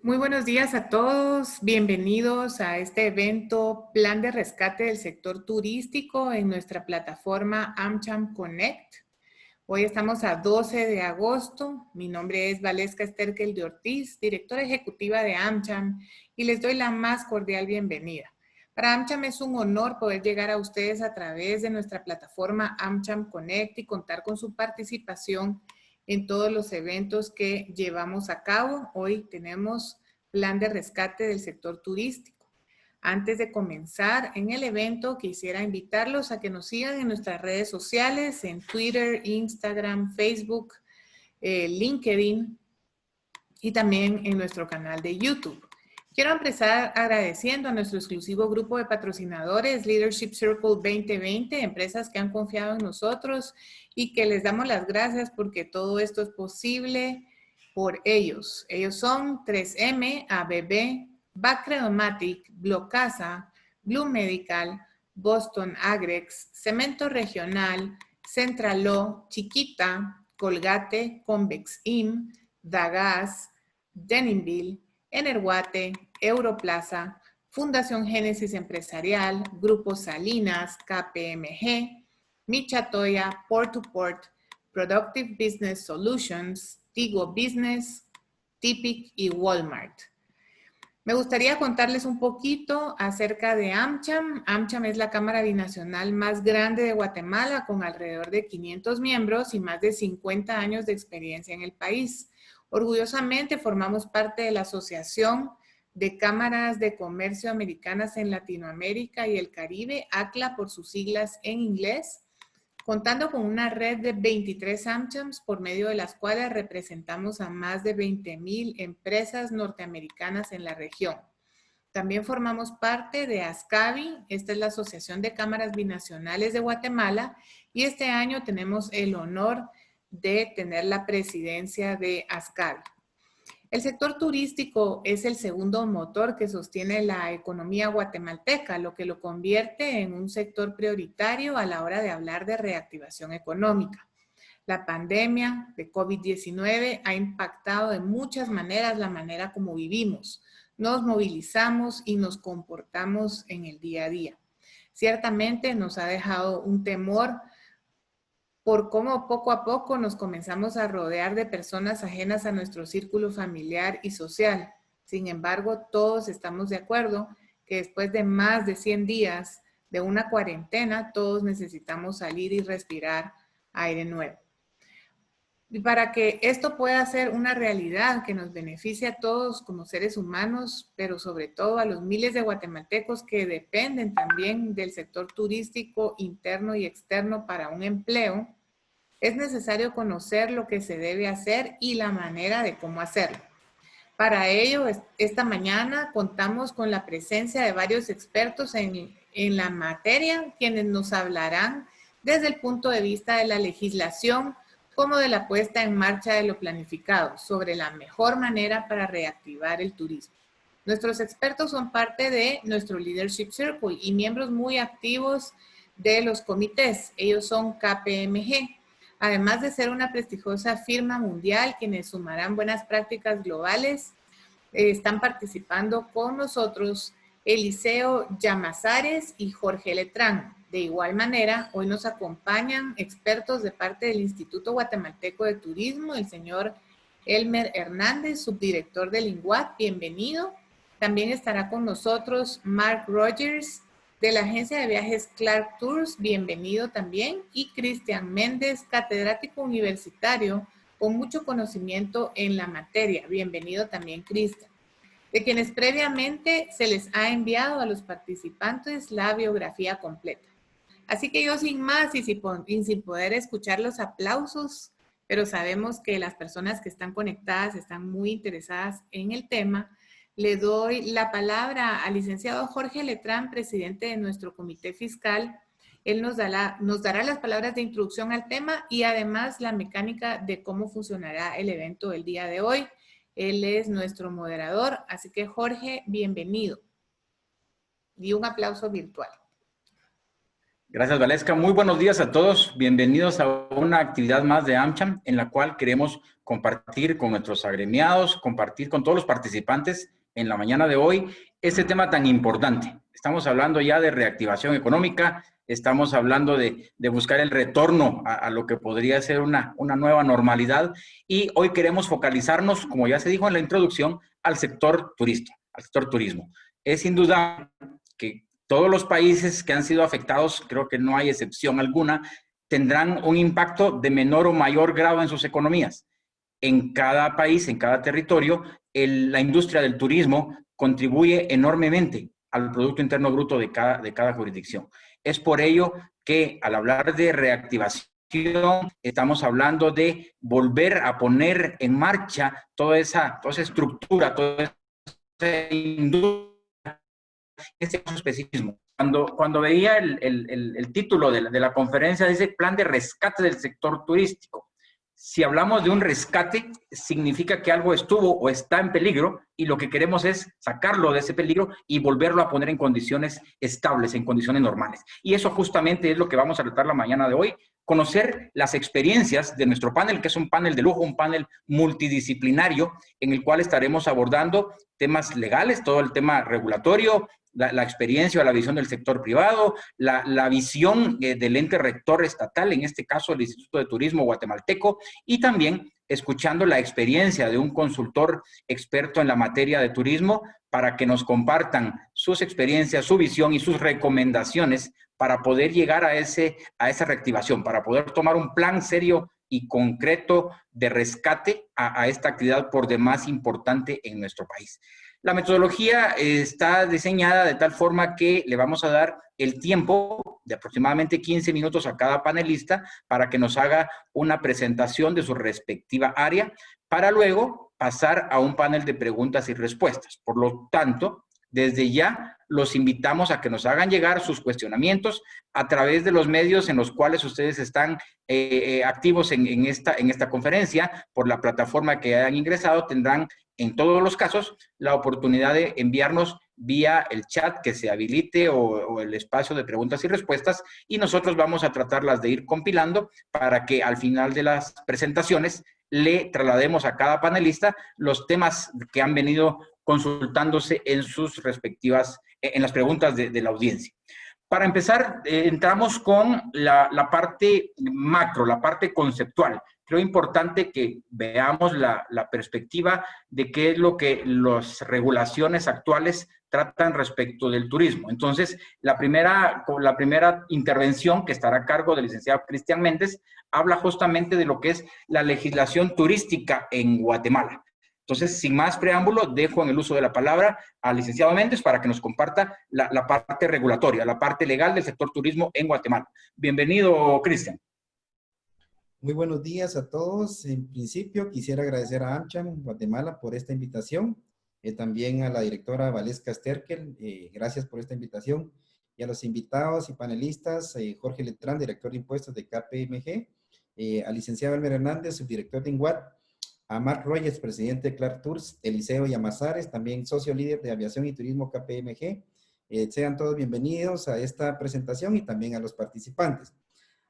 Muy buenos días a todos. Bienvenidos a este evento Plan de Rescate del Sector Turístico en nuestra plataforma AmCham Connect. Hoy estamos a 12 de agosto. Mi nombre es Valesca Esterkel de Ortiz, directora ejecutiva de AmCham, y les doy la más cordial bienvenida. Para AmCham es un honor poder llegar a ustedes a través de nuestra plataforma AmCham Connect y contar con su participación en todos los eventos que llevamos a cabo. Hoy tenemos plan de rescate del sector turístico. Antes de comenzar en el evento, quisiera invitarlos a que nos sigan en nuestras redes sociales, en Twitter, Instagram, Facebook, LinkedIn y también en nuestro canal de YouTube. Quiero empezar agradeciendo a nuestro exclusivo grupo de patrocinadores, Leadership Circle 2020, empresas que han confiado en nosotros y que les damos las gracias porque todo esto es posible por ellos. Ellos son 3M, ABB, Bacredomatic, Blocasa, Blue Medical, Boston Agrex, Cemento Regional, Centraló, Chiquita, Colgate, Convex IM, Dagas, Denimville, Energuate, Europlaza, Fundación Génesis Empresarial, Grupo Salinas, KPMG, Michatoya, Port2Port, Productive Business Solutions, Tigo Business, Tipic y Walmart. Me gustaría contarles un poquito acerca de AmCham. AmCham es la Cámara Binacional más grande de Guatemala con alrededor de 500 miembros y más de 50 años de experiencia en el país. Orgullosamente formamos parte de la Asociación de Cámaras de Comercio Americanas en Latinoamérica y el Caribe, ACLA por sus siglas en inglés, contando con una red de 23 AmChams por medio de las cuales representamos a más de 20,000 empresas norteamericanas en la región. También formamos parte de ASCABI, esta es la Asociación de Cámaras Binacionales de Guatemala, y este año tenemos el honor de tener la presidencia de ASCABI. El sector turístico es el segundo motor que sostiene la economía guatemalteca, lo que lo convierte en un sector prioritario a la hora de hablar de reactivación económica. La pandemia de COVID-19 ha impactado de muchas maneras la manera como vivimos, nos movilizamos y nos comportamos en el día a día. Ciertamente nos ha dejado un temor por cómo poco a poco nos comenzamos a rodear de personas ajenas a nuestro círculo familiar y social. Sin embargo, todos estamos de acuerdo que después de más de 100 días de una cuarentena, todos necesitamos salir y respirar aire nuevo. Y para que esto pueda ser una realidad que nos beneficie a todos como seres humanos, pero sobre todo a los miles de guatemaltecos que dependen también del sector turístico interno y externo para un empleo, es necesario conocer lo que se debe hacer y la manera de cómo hacerlo. Para ello, esta mañana contamos con la presencia de varios expertos en la materia, quienes nos hablarán desde el punto de vista de la legislación como de la puesta en marcha de lo planificado, sobre la mejor manera para reactivar el turismo. Nuestros expertos son parte de nuestro Leadership Circle y miembros muy activos de los comités. Ellos son KPMG. Además de ser una prestigiosa firma mundial, quienes sumarán buenas prácticas globales, están participando con nosotros Eliseo Llamazares y Jorge Letrán. De igual manera, hoy nos acompañan expertos de parte del Instituto Guatemalteco de Turismo, el señor Elmer Hernández, subdirector del INGUAT, bienvenido. También estará con nosotros Mark Rogers, de la agencia de viajes Clark Tours, bienvenido también, y Cristian Méndez, catedrático universitario con mucho conocimiento en la materia. Bienvenido también, Cristian. De quienes previamente se les ha enviado a los participantes la biografía completa. Así que yo sin más y sin poder escuchar los aplausos, pero sabemos que las personas que están conectadas están muy interesadas en el tema, le doy la palabra al licenciado Jorge Letrán, presidente de nuestro comité fiscal. Él nos dará las palabras de introducción al tema y además la mecánica de cómo funcionará el evento del día de hoy. Él es nuestro moderador, así que Jorge, bienvenido. Y un aplauso virtual. Gracias, Valesca. Muy buenos días a todos. Bienvenidos a una actividad más de AmCham, en la cual queremos compartir con nuestros agremiados, compartir con todos los participantes en la mañana de hoy este tema tan importante. Estamos hablando ya de reactivación económica, estamos hablando de buscar el retorno a lo que podría ser una nueva normalidad, y hoy queremos focalizarnos, como ya se dijo en la introducción, al sector turístico, al sector turismo. Es indudable que todos los países que han sido afectados, creo que no hay excepción alguna, tendrán un impacto de menor o mayor grado en sus economías. En cada país, en cada territorio, la industria del turismo contribuye enormemente al Producto Interno Bruto de cada jurisdicción. Es por ello que al hablar de reactivación, estamos hablando de volver a poner en marcha toda esa estructura, toda esa industria, ese especificismo. Cuando veía el título de la conferencia, dice Plan de Rescate del Sector Turístico. Si hablamos de un rescate, significa que algo estuvo o está en peligro, y lo que queremos es sacarlo de ese peligro y volverlo a poner en condiciones estables, en condiciones normales. Y eso justamente es lo que vamos a tratar la mañana de hoy, conocer las experiencias de nuestro panel, que es un panel de lujo, un panel multidisciplinario, en el cual estaremos abordando temas legales, todo el tema regulatorio, la experiencia o la visión del sector privado, la visión del ente rector estatal, en este caso el Instituto de Turismo Guatemalteco, y también escuchando la experiencia de un consultor experto en la materia de turismo para que nos compartan sus experiencias, su visión y sus recomendaciones para poder llegar a esa reactivación, para poder tomar un plan serio y concreto de rescate a esta actividad por demás importante en nuestro país. La metodología está diseñada de tal forma que le vamos a dar el tiempo de aproximadamente 15 minutos a cada panelista para que nos haga una presentación de su respectiva área, para luego pasar a un panel de preguntas y respuestas. Por lo tanto, desde ya los invitamos a que nos hagan llegar sus cuestionamientos a través de los medios en los cuales ustedes están activos en esta conferencia. Por la plataforma que hayan ingresado, tendrán en todos los casos la oportunidad de enviarnos vía el chat que se habilite o el espacio de preguntas y respuestas, y nosotros vamos a tratarlas de ir compilando para que al final de las presentaciones le traslademos a cada panelista los temas que han venido consultándose en sus respectivas, en las preguntas de la audiencia. Para empezar, entramos con la parte macro, la parte conceptual. Creo importante que veamos la perspectiva de qué es lo que las regulaciones actuales tratan respecto del turismo. Entonces, la primera intervención, que estará a cargo del licenciado Cristian Méndez, habla justamente de lo que es la legislación turística en Guatemala. Entonces, sin más preámbulo, dejo en el uso de la palabra al licenciado Méndez para que nos comparta la parte regulatoria, la parte legal del sector turismo en Guatemala. Bienvenido, Cristian. Muy buenos días a todos. En principio, quisiera agradecer a AmCham Guatemala por esta invitación. También a la directora Valesca Sterkel, gracias por esta invitación. Y a los invitados y panelistas, Jorge Letrán, director de impuestos de KPMG, al licenciado Elmer Hernández, subdirector de INGUAT, a Mark Rogers, presidente de Clark Tours, Eliseo Llamazares, también socio líder de aviación y turismo KPMG. Sean todos bienvenidos a esta presentación y también a los participantes.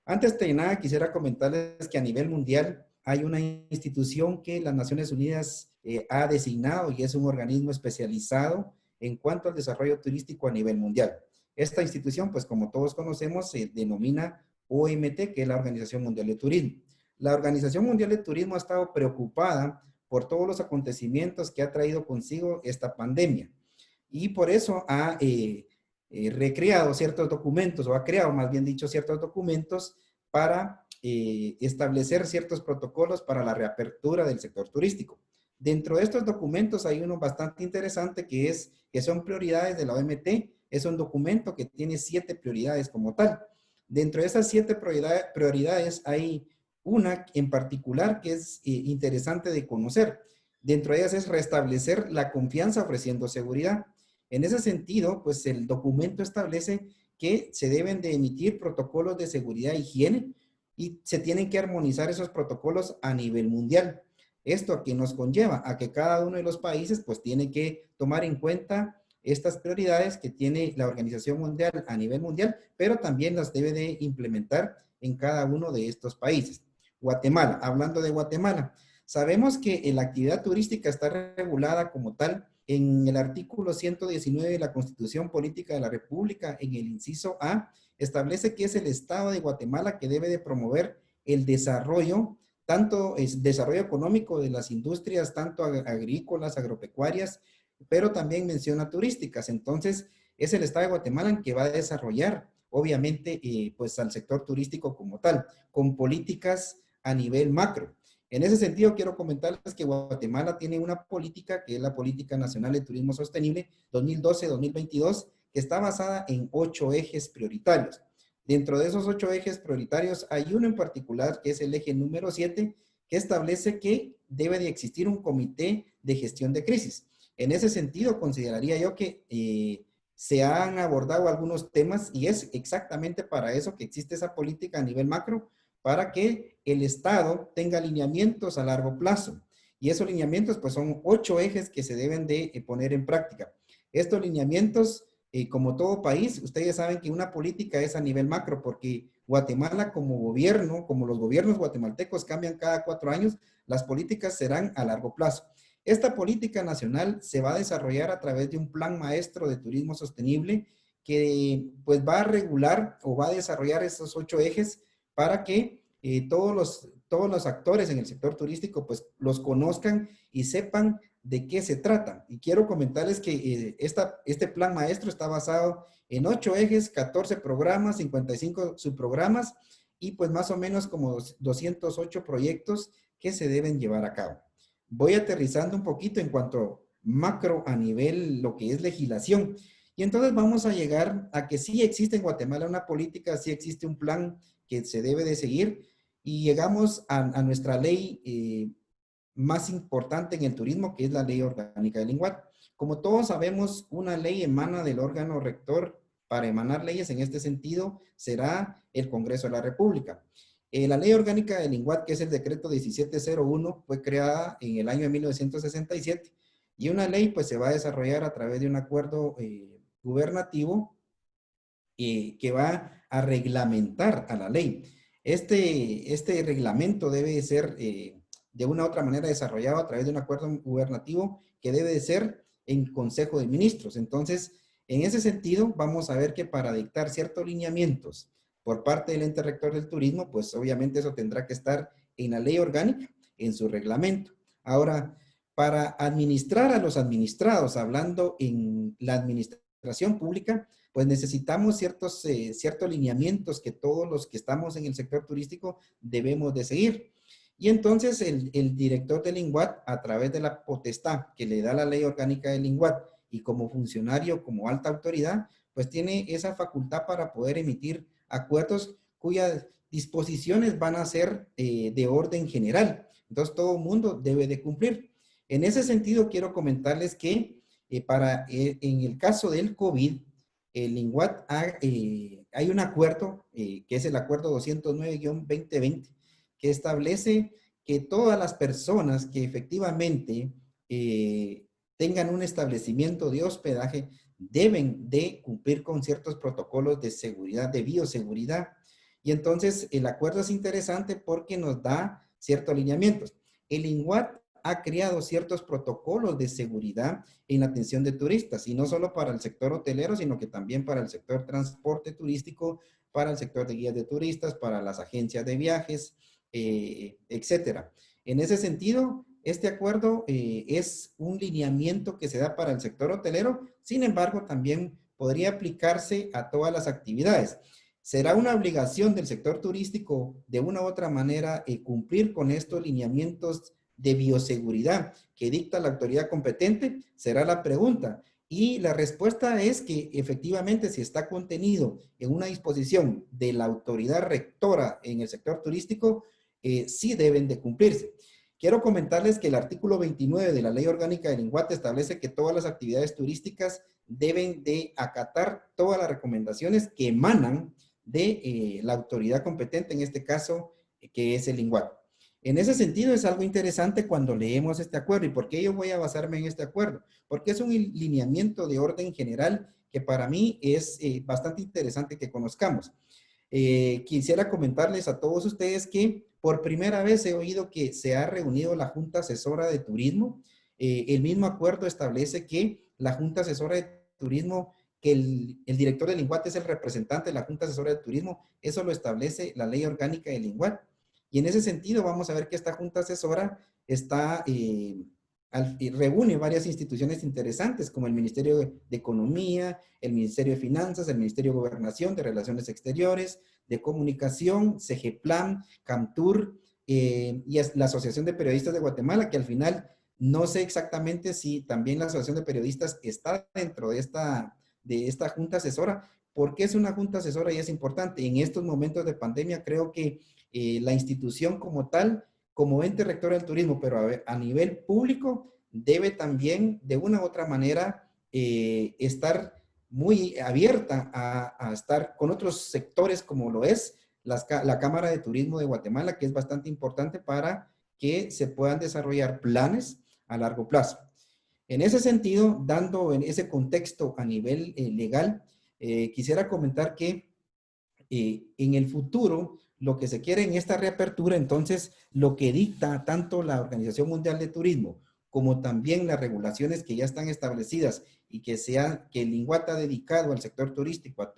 Antes de nada, quisiera comentarles que a nivel mundial hay una institución que las Naciones Unidas ha designado y es un organismo especializado en cuanto al desarrollo turístico a nivel mundial. Esta institución, pues como todos conocemos, se denomina OMT, que es la Organización Mundial de Turismo. La Organización Mundial de Turismo ha estado preocupada por todos los acontecimientos que ha traído consigo esta pandemia y por eso ha recreado ciertos documentos, o ha creado más bien dicho ciertos documentos para establecer ciertos protocolos para la reapertura del sector turístico. Dentro de estos documentos hay uno bastante interesante que son prioridades de la OMT. Es un documento que tiene 7 prioridades como tal. Dentro de esas 7 prioridades hay una en particular que es interesante de conocer. Dentro de ellas es restablecer la confianza ofreciendo seguridad. En ese sentido, pues el documento establece que se deben de emitir protocolos de seguridad e higiene y se tienen que armonizar esos protocolos a nivel mundial. Esto a que nos conlleva a que cada uno de los países pues tiene que tomar en cuenta estas prioridades que tiene la Organización Mundial a nivel mundial, pero también las debe de implementar en cada uno de estos países. Guatemala, hablando de Guatemala, Sabemos que la actividad turística está regulada como tal en el artículo 119 de la Constitución Política de la República, en el inciso A, establece que es el Estado de Guatemala que debe de promover el desarrollo, tanto el desarrollo económico de las industrias, tanto agrícolas, agropecuarias, pero también menciona turísticas. Entonces, es el Estado de Guatemala el que va a desarrollar, obviamente, pues al sector turístico como tal, con políticas a nivel macro. En ese sentido, quiero comentarles que Guatemala tiene una política, que es la Política Nacional de Turismo Sostenible 2012-2022, que está basada en 8 ejes prioritarios. Dentro de esos 8 ejes prioritarios hay uno en particular, que es el eje número 7, que establece que debe de existir un comité de gestión de crisis. En ese sentido, consideraría yo que se han abordado algunos temas y es exactamente para eso que existe esa política a nivel macro, para que el Estado tenga lineamientos a largo plazo. Y esos lineamientos pues son 8 ejes que se deben de poner en práctica. Estos lineamientos, como todo país, ustedes saben que una política es a nivel macro, porque Guatemala como gobierno, como los gobiernos guatemaltecos cambian cada 4 años, las políticas serán a largo plazo. Esta política nacional se va a desarrollar a través de un plan maestro de turismo sostenible que pues va a regular o va a desarrollar esos 8 ejes para que todos los actores en el sector turístico pues los conozcan y sepan de qué se trata. Y quiero comentarles que este plan maestro está basado en 8 ejes, 14 programas, 55 subprogramas y pues más o menos como 208 proyectos que se deben llevar a cabo. Voy aterrizando un poquito en cuanto macro a nivel lo que es legislación. Y entonces vamos a llegar a que sí existe en Guatemala una política, sí existe un plan que se debe de seguir y llegamos a nuestra ley más importante en el turismo, que es la Ley Orgánica del INGUAT. Como todos sabemos, una ley emana del órgano rector. Para emanar leyes en este sentido será el Congreso de la República. La Ley Orgánica del INGUAT, que es el decreto 1701, fue creada en el año de 1967 y una ley pues se va a desarrollar a través de un acuerdo gubernativo que va a reglamentar a la ley. Este reglamento debe ser de una u otra manera desarrollado a través de un acuerdo gubernativo que debe de ser en Consejo de Ministros. Entonces, en ese sentido, vamos a ver que para dictar ciertos lineamientos por parte del ente rector del turismo, pues obviamente eso tendrá que estar en la ley orgánica, en su reglamento. Ahora, para administrar a los administrados, hablando en la administración pública, pues necesitamos ciertos lineamientos que todos los que estamos en el sector turístico debemos de seguir. Y entonces el director del INGUAT, a través de la potestad que le da la ley orgánica del INGUAT y como funcionario, como alta autoridad, pues tiene esa facultad para poder emitir acuerdos cuyas disposiciones van a ser de orden general. Entonces todo el mundo debe de cumplir. En ese sentido quiero comentarles que en el caso del COVID, el INGUAT hay un acuerdo que es el acuerdo 209-2020 que establece que todas las personas que efectivamente tengan un establecimiento de hospedaje deben de cumplir con ciertos protocolos de seguridad, de bioseguridad. Y entonces el acuerdo es interesante porque nos da ciertos lineamientos. El INGUAT ha creado ciertos protocolos de seguridad en la atención de turistas, y no solo para el sector hotelero, sino que también para el sector transporte turístico, para el sector de guías de turistas, para las agencias de viajes, etcétera. En ese sentido, este acuerdo es un lineamiento que se da para el sector hotelero, sin embargo, también podría aplicarse a todas las actividades. Será una obligación del sector turístico, de una u otra manera, cumplir con estos lineamientos de bioseguridad que dicta la autoridad competente, será la pregunta. Y la respuesta es que efectivamente si está contenido en una disposición de la autoridad rectora en el sector turístico, sí deben de cumplirse. Quiero comentarles que el artículo 29 de la Ley Orgánica del INGUAT establece que todas las actividades turísticas deben de acatar todas las recomendaciones que emanan de la autoridad competente, en este caso, que es el INGUAT. En ese sentido es algo interesante cuando leemos este acuerdo. ¿Y por qué yo voy a basarme en este acuerdo? Porque es un lineamiento de orden general que para mí es bastante interesante que conozcamos. Quisiera comentarles a todos ustedes que Por primera vez he oído que se ha reunido la Junta Asesora de Turismo. El mismo acuerdo establece que la Junta Asesora de Turismo, que el director del INGUAT es el representante de la Junta Asesora de Turismo, eso lo establece la ley orgánica del INGUAT. Y en ese sentido vamos a ver que esta Junta Asesora está, reúne varias instituciones interesantes como el Ministerio de Economía, el Ministerio de Finanzas, el Ministerio de Gobernación, de Relaciones Exteriores, de Comunicación, CGPLAN, CAMTUR y la Asociación de Periodistas de Guatemala, que al final no sé exactamente si también la Asociación de Periodistas está dentro de esta Junta Asesora. ¿Por qué es una Junta Asesora y es importante? En estos momentos de pandemia creo que la institución como tal, como ente rector del turismo, pero a nivel público, debe también de una u otra manera estar muy abierta a estar con otros sectores como lo es la Cámara de Turismo de Guatemala, que es bastante importante para que se puedan desarrollar planes a largo plazo. En ese sentido, dando en ese contexto a nivel legal, quisiera comentar que en el futuro, lo que se quiere en esta reapertura, entonces, lo que dicta tanto la Organización Mundial de Turismo como también las regulaciones que ya están establecidas y que el INGUAT ha dedicado al sector turístico,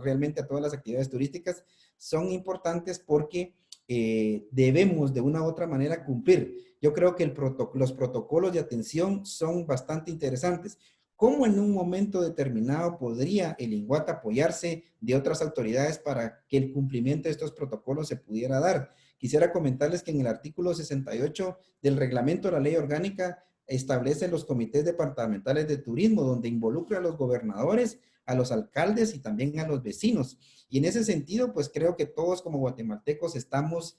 realmente a todas las actividades turísticas, son importantes porque debemos de una u otra manera cumplir. Yo creo que los protocolos de atención son bastante interesantes. ¿Cómo en un momento determinado podría el INGUAT apoyarse de otras autoridades para que el cumplimiento de estos protocolos se pudiera dar? Quisiera comentarles que en el artículo 68 del reglamento de la ley orgánica establece los comités departamentales de turismo, donde involucra a los gobernadores, a los alcaldes y también a los vecinos. Y en ese sentido, pues creo que todos como guatemaltecos estamos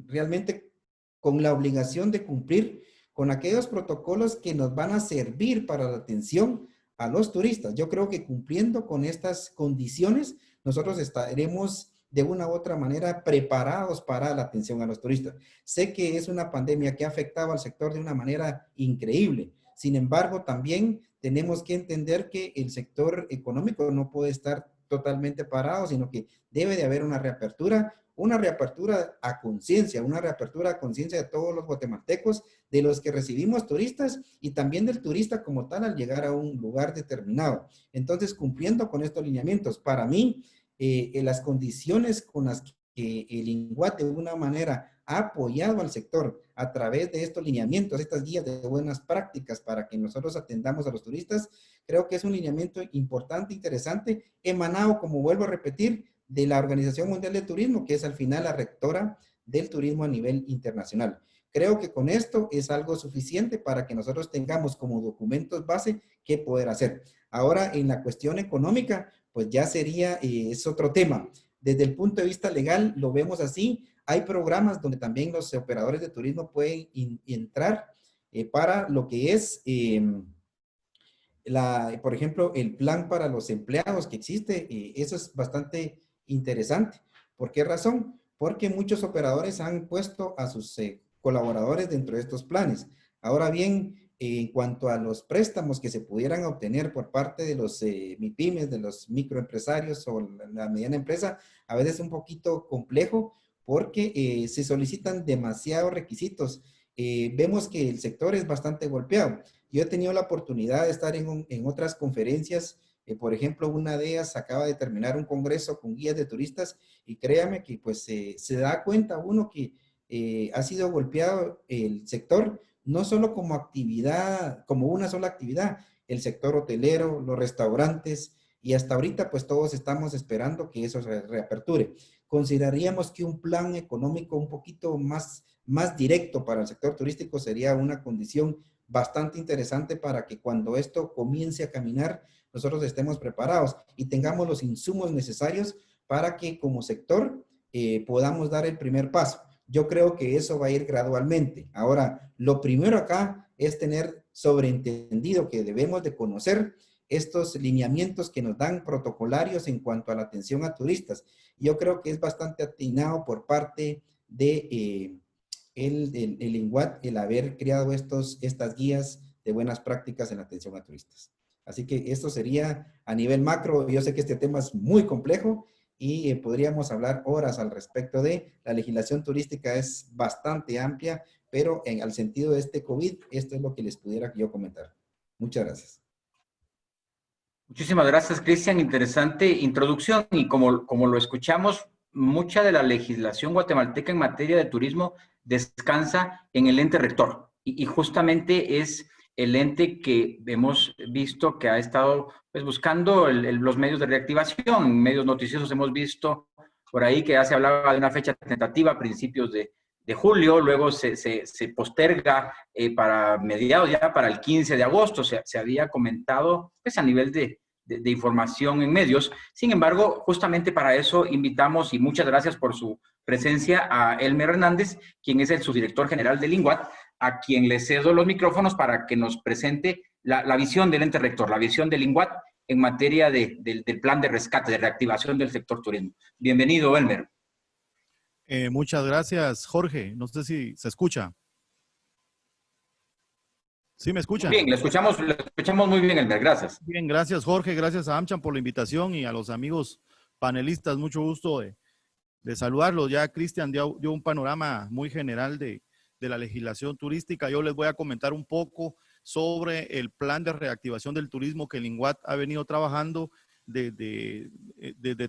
realmente con la obligación de cumplir con aquellos protocolos que nos van a servir para la atención a los turistas. Yo creo que cumpliendo con estas condiciones, nosotros estaremos de una u otra manera preparados para la atención a los turistas. Sé que es una pandemia que ha afectado al sector de una manera increíble. Sin embargo, también tenemos que entender que el sector económico no puede estar totalmente parado, sino que debe de haber una reapertura a conciencia, una reapertura a conciencia de todos los guatemaltecos, de los que recibimos turistas y también del turista como tal al llegar a un lugar determinado. Entonces, cumpliendo con estos lineamientos, para mí, las condiciones con las que el INGUAT de una manera ha apoyado al sector a través de estos lineamientos, estas guías de buenas prácticas para que nosotros atendamos a los turistas, creo que es un lineamiento importante, interesante, emanado, como vuelvo a repetir, de la Organización Mundial de Turismo, que es al final la rectora del turismo a nivel internacional. Creo que con esto es algo suficiente para que nosotros tengamos como documentos base qué poder hacer. Ahora, en la cuestión económica, pues ya sería, es otro tema. Desde el punto de vista legal, lo vemos así. Hay programas donde también los operadores de turismo pueden entrar para lo que es, por ejemplo, el plan para los empleados que existe. Eso es bastante interesante. ¿Por qué razón? Porque muchos operadores han puesto a sus colaboradores dentro de estos planes. Ahora bien, en cuanto a los préstamos que se pudieran obtener por parte de los MIPYMES, de los microempresarios o la mediana empresa, a veces es un poquito complejo porque se solicitan demasiados requisitos. Vemos que el sector es bastante golpeado. Yo he tenido la oportunidad de estar en otras conferencias. Por ejemplo, una de ellas acaba de terminar un congreso con guías de turistas y créame que pues se da cuenta uno que ha sido golpeado el sector, no solo como actividad, como una sola actividad, el sector hotelero, los restaurantes, y hasta ahorita pues todos estamos esperando que eso se reaperture. Consideraríamos que un plan económico un poquito más directo para el sector turístico sería una condición bastante interesante para que cuando esto comience a caminar, nosotros estemos preparados y tengamos los insumos necesarios para que como sector podamos dar el primer paso. Yo creo que eso va a ir gradualmente. Ahora, lo primero acá es tener sobreentendido que debemos de conocer estos lineamientos que nos dan protocolarios en cuanto a la atención a turistas. Yo creo que es bastante atinado por parte de el INGUAT el haber creado estas guías de buenas prácticas en la atención a turistas. Así que esto sería a nivel macro. Yo sé que este tema es muy complejo y podríamos hablar horas al respecto de la legislación turística. Es bastante amplia, pero al sentido de este COVID, esto es lo que les pudiera yo comentar. Muchas gracias. Muchísimas gracias, Cristian. Interesante introducción. Y como lo escuchamos, mucha de la legislación guatemalteca en materia de turismo descansa en el ente rector. Y justamente es el ente que hemos visto que ha estado pues, buscando los medios de reactivación. En medios noticiosos hemos visto por ahí que ya se hablaba de una fecha tentativa a principios de julio, luego se posterga para mediados, ya para el 15 de agosto, se había comentado pues, a nivel de información en medios. Sin embargo, justamente para eso invitamos, y muchas gracias por su presencia, a Elmer Hernández, quien es el subdirector general del INGUAT, a quien le cedo los micrófonos para que nos presente la visión del ente rector, la visión del INGUAT en materia del plan de rescate, de reactivación del sector turismo. Bienvenido, Elmer. Muchas gracias, Jorge. No sé si se escucha. ¿Sí me escuchan? Bien, le escuchamos muy bien, Elmer. Gracias. Bien, gracias, Jorge. Gracias a AmCham por la invitación y a los amigos panelistas. Mucho gusto de saludarlos. Ya Cristian dio un panorama muy general de la legislación turística. Yo les voy a comentar un poco sobre el plan de reactivación del turismo que el INGUAT ha venido trabajando desde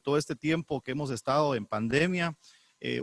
todo este tiempo que hemos estado en pandemia.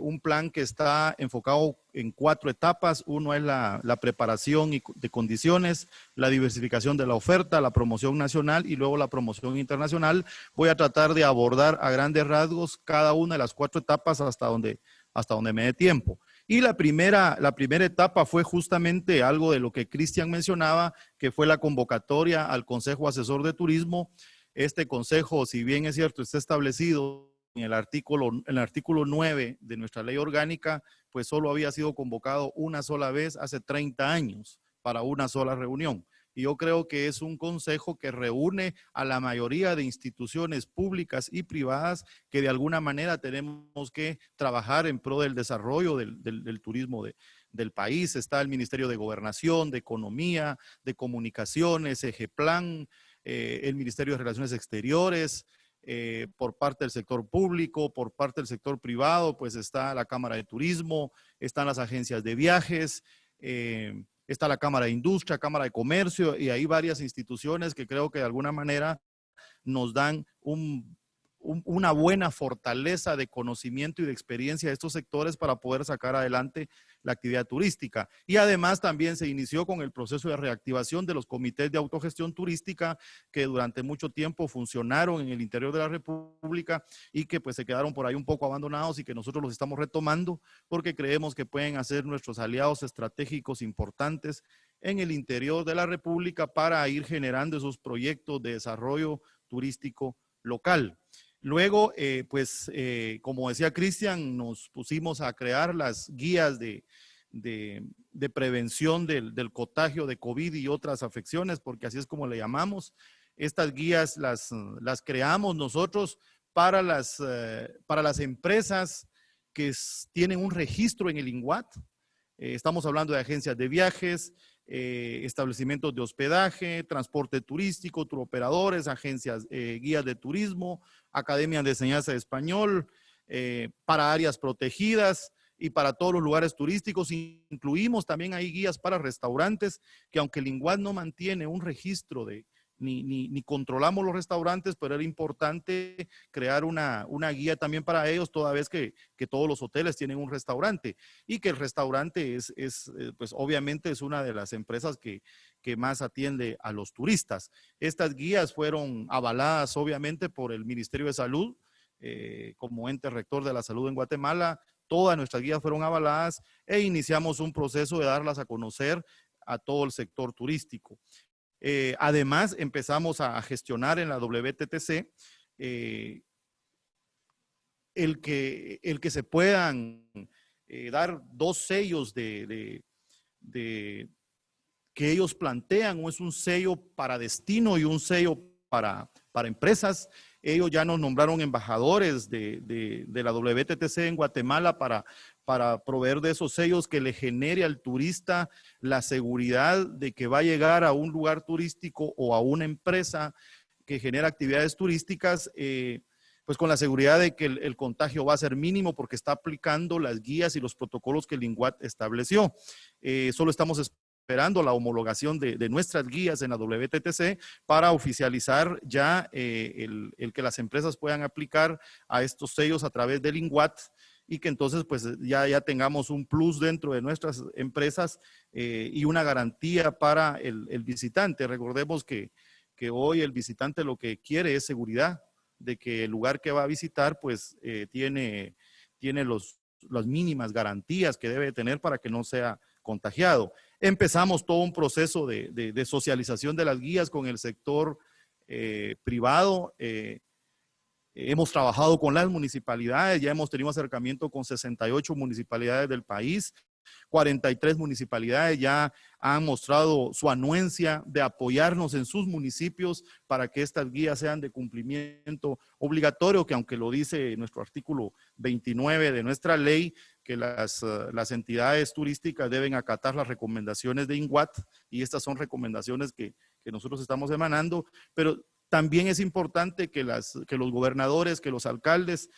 Un plan que está enfocado en 4 etapas. Uno es la preparación de condiciones, la diversificación de la oferta, la promoción nacional y luego la promoción internacional. Voy a tratar de abordar a grandes rasgos cada una de las 4 etapas hasta donde me dé tiempo. Y la primera etapa fue justamente algo de lo que Cristian mencionaba, que fue la convocatoria al Consejo Asesor de Turismo. Este consejo, si bien es cierto, está establecido en el artículo 9 de nuestra ley orgánica, pues solo había sido convocado una sola vez hace 30 años para una sola reunión. Y yo creo que es un consejo que reúne a la mayoría de instituciones públicas y privadas que de alguna manera tenemos que trabajar en pro del desarrollo del turismo del país. Está el Ministerio de Gobernación, de Economía, de Comunicaciones, Egeplan, el Ministerio de Relaciones Exteriores. Por parte del sector público, por parte del sector privado, pues está la Cámara de Turismo, están las agencias de viajes, está la Cámara de Industria, Cámara de Comercio, y hay varias instituciones que creo que de alguna manera nos dan una buena fortaleza de conocimiento y de experiencia de estos sectores para poder sacar adelante la actividad turística. Y además también se inició con el proceso de reactivación de los comités de autogestión turística que durante mucho tiempo funcionaron en el interior de la República y que pues se quedaron por ahí un poco abandonados y que nosotros los estamos retomando porque creemos que pueden hacer nuestros aliados estratégicos importantes en el interior de la República para ir generando esos proyectos de desarrollo turístico local. Luego, como decía Cristian, nos pusimos a crear las guías de prevención del contagio de COVID y otras afecciones, porque así es como le llamamos. Estas guías las creamos nosotros para las empresas que tienen un registro en el INGUAT. Estamos hablando de agencias de viajes, establecimientos de hospedaje, transporte turístico, turoperadores, agencias, guías de turismo, academias de enseñanza de español, para áreas protegidas y para todos los lugares turísticos. Incluimos también ahí guías para restaurantes, que aunque el INGUAT no mantiene un registro ni controlamos los restaurantes, pero era importante crear una guía también para ellos, toda vez que todos los hoteles tienen un restaurante y que el restaurante pues obviamente es una de las empresas que más atiende a los turistas. Estas guías fueron avaladas obviamente por el Ministerio de Salud, como ente rector de la salud en Guatemala. Todas nuestras guías fueron avaladas e iniciamos un proceso de darlas a conocer a todo el sector turístico. Además, empezamos a gestionar en la WTTC el que se puedan dar 2 sellos que ellos plantean. Es un sello para destino y un sello para empresas. Ellos ya nos nombraron embajadores de la WTTC en Guatemala para proveer de esos sellos que le genere al turista la seguridad de que va a llegar a un lugar turístico o a una empresa que genera actividades turísticas, pues con la seguridad de que el contagio va a ser mínimo porque está aplicando las guías y los protocolos que el INGUAT estableció. Solo estamos esperando la homologación de nuestras guías en la WTTC para oficializar ya el que las empresas puedan aplicar a estos sellos a través del INGUAT y que entonces pues ya tengamos un plus dentro de nuestras empresas y una garantía para el visitante. Recordemos que hoy el visitante lo que quiere es seguridad de que el lugar que va a visitar pues tiene las mínimas garantías que debe tener para que no sea contagiado. Empezamos todo un proceso de socialización de las guías con el sector privado. Hemos trabajado con las municipalidades, ya hemos tenido acercamiento con 68 municipalidades del país. 43 municipalidades ya han mostrado su anuencia de apoyarnos en sus municipios para que estas guías sean de cumplimiento obligatorio, que aunque lo dice nuestro artículo 29 de nuestra ley, que las entidades turísticas deben acatar las recomendaciones de INGUAT, y estas son recomendaciones que nosotros estamos emanando, pero también es importante que los gobernadores, que los alcaldes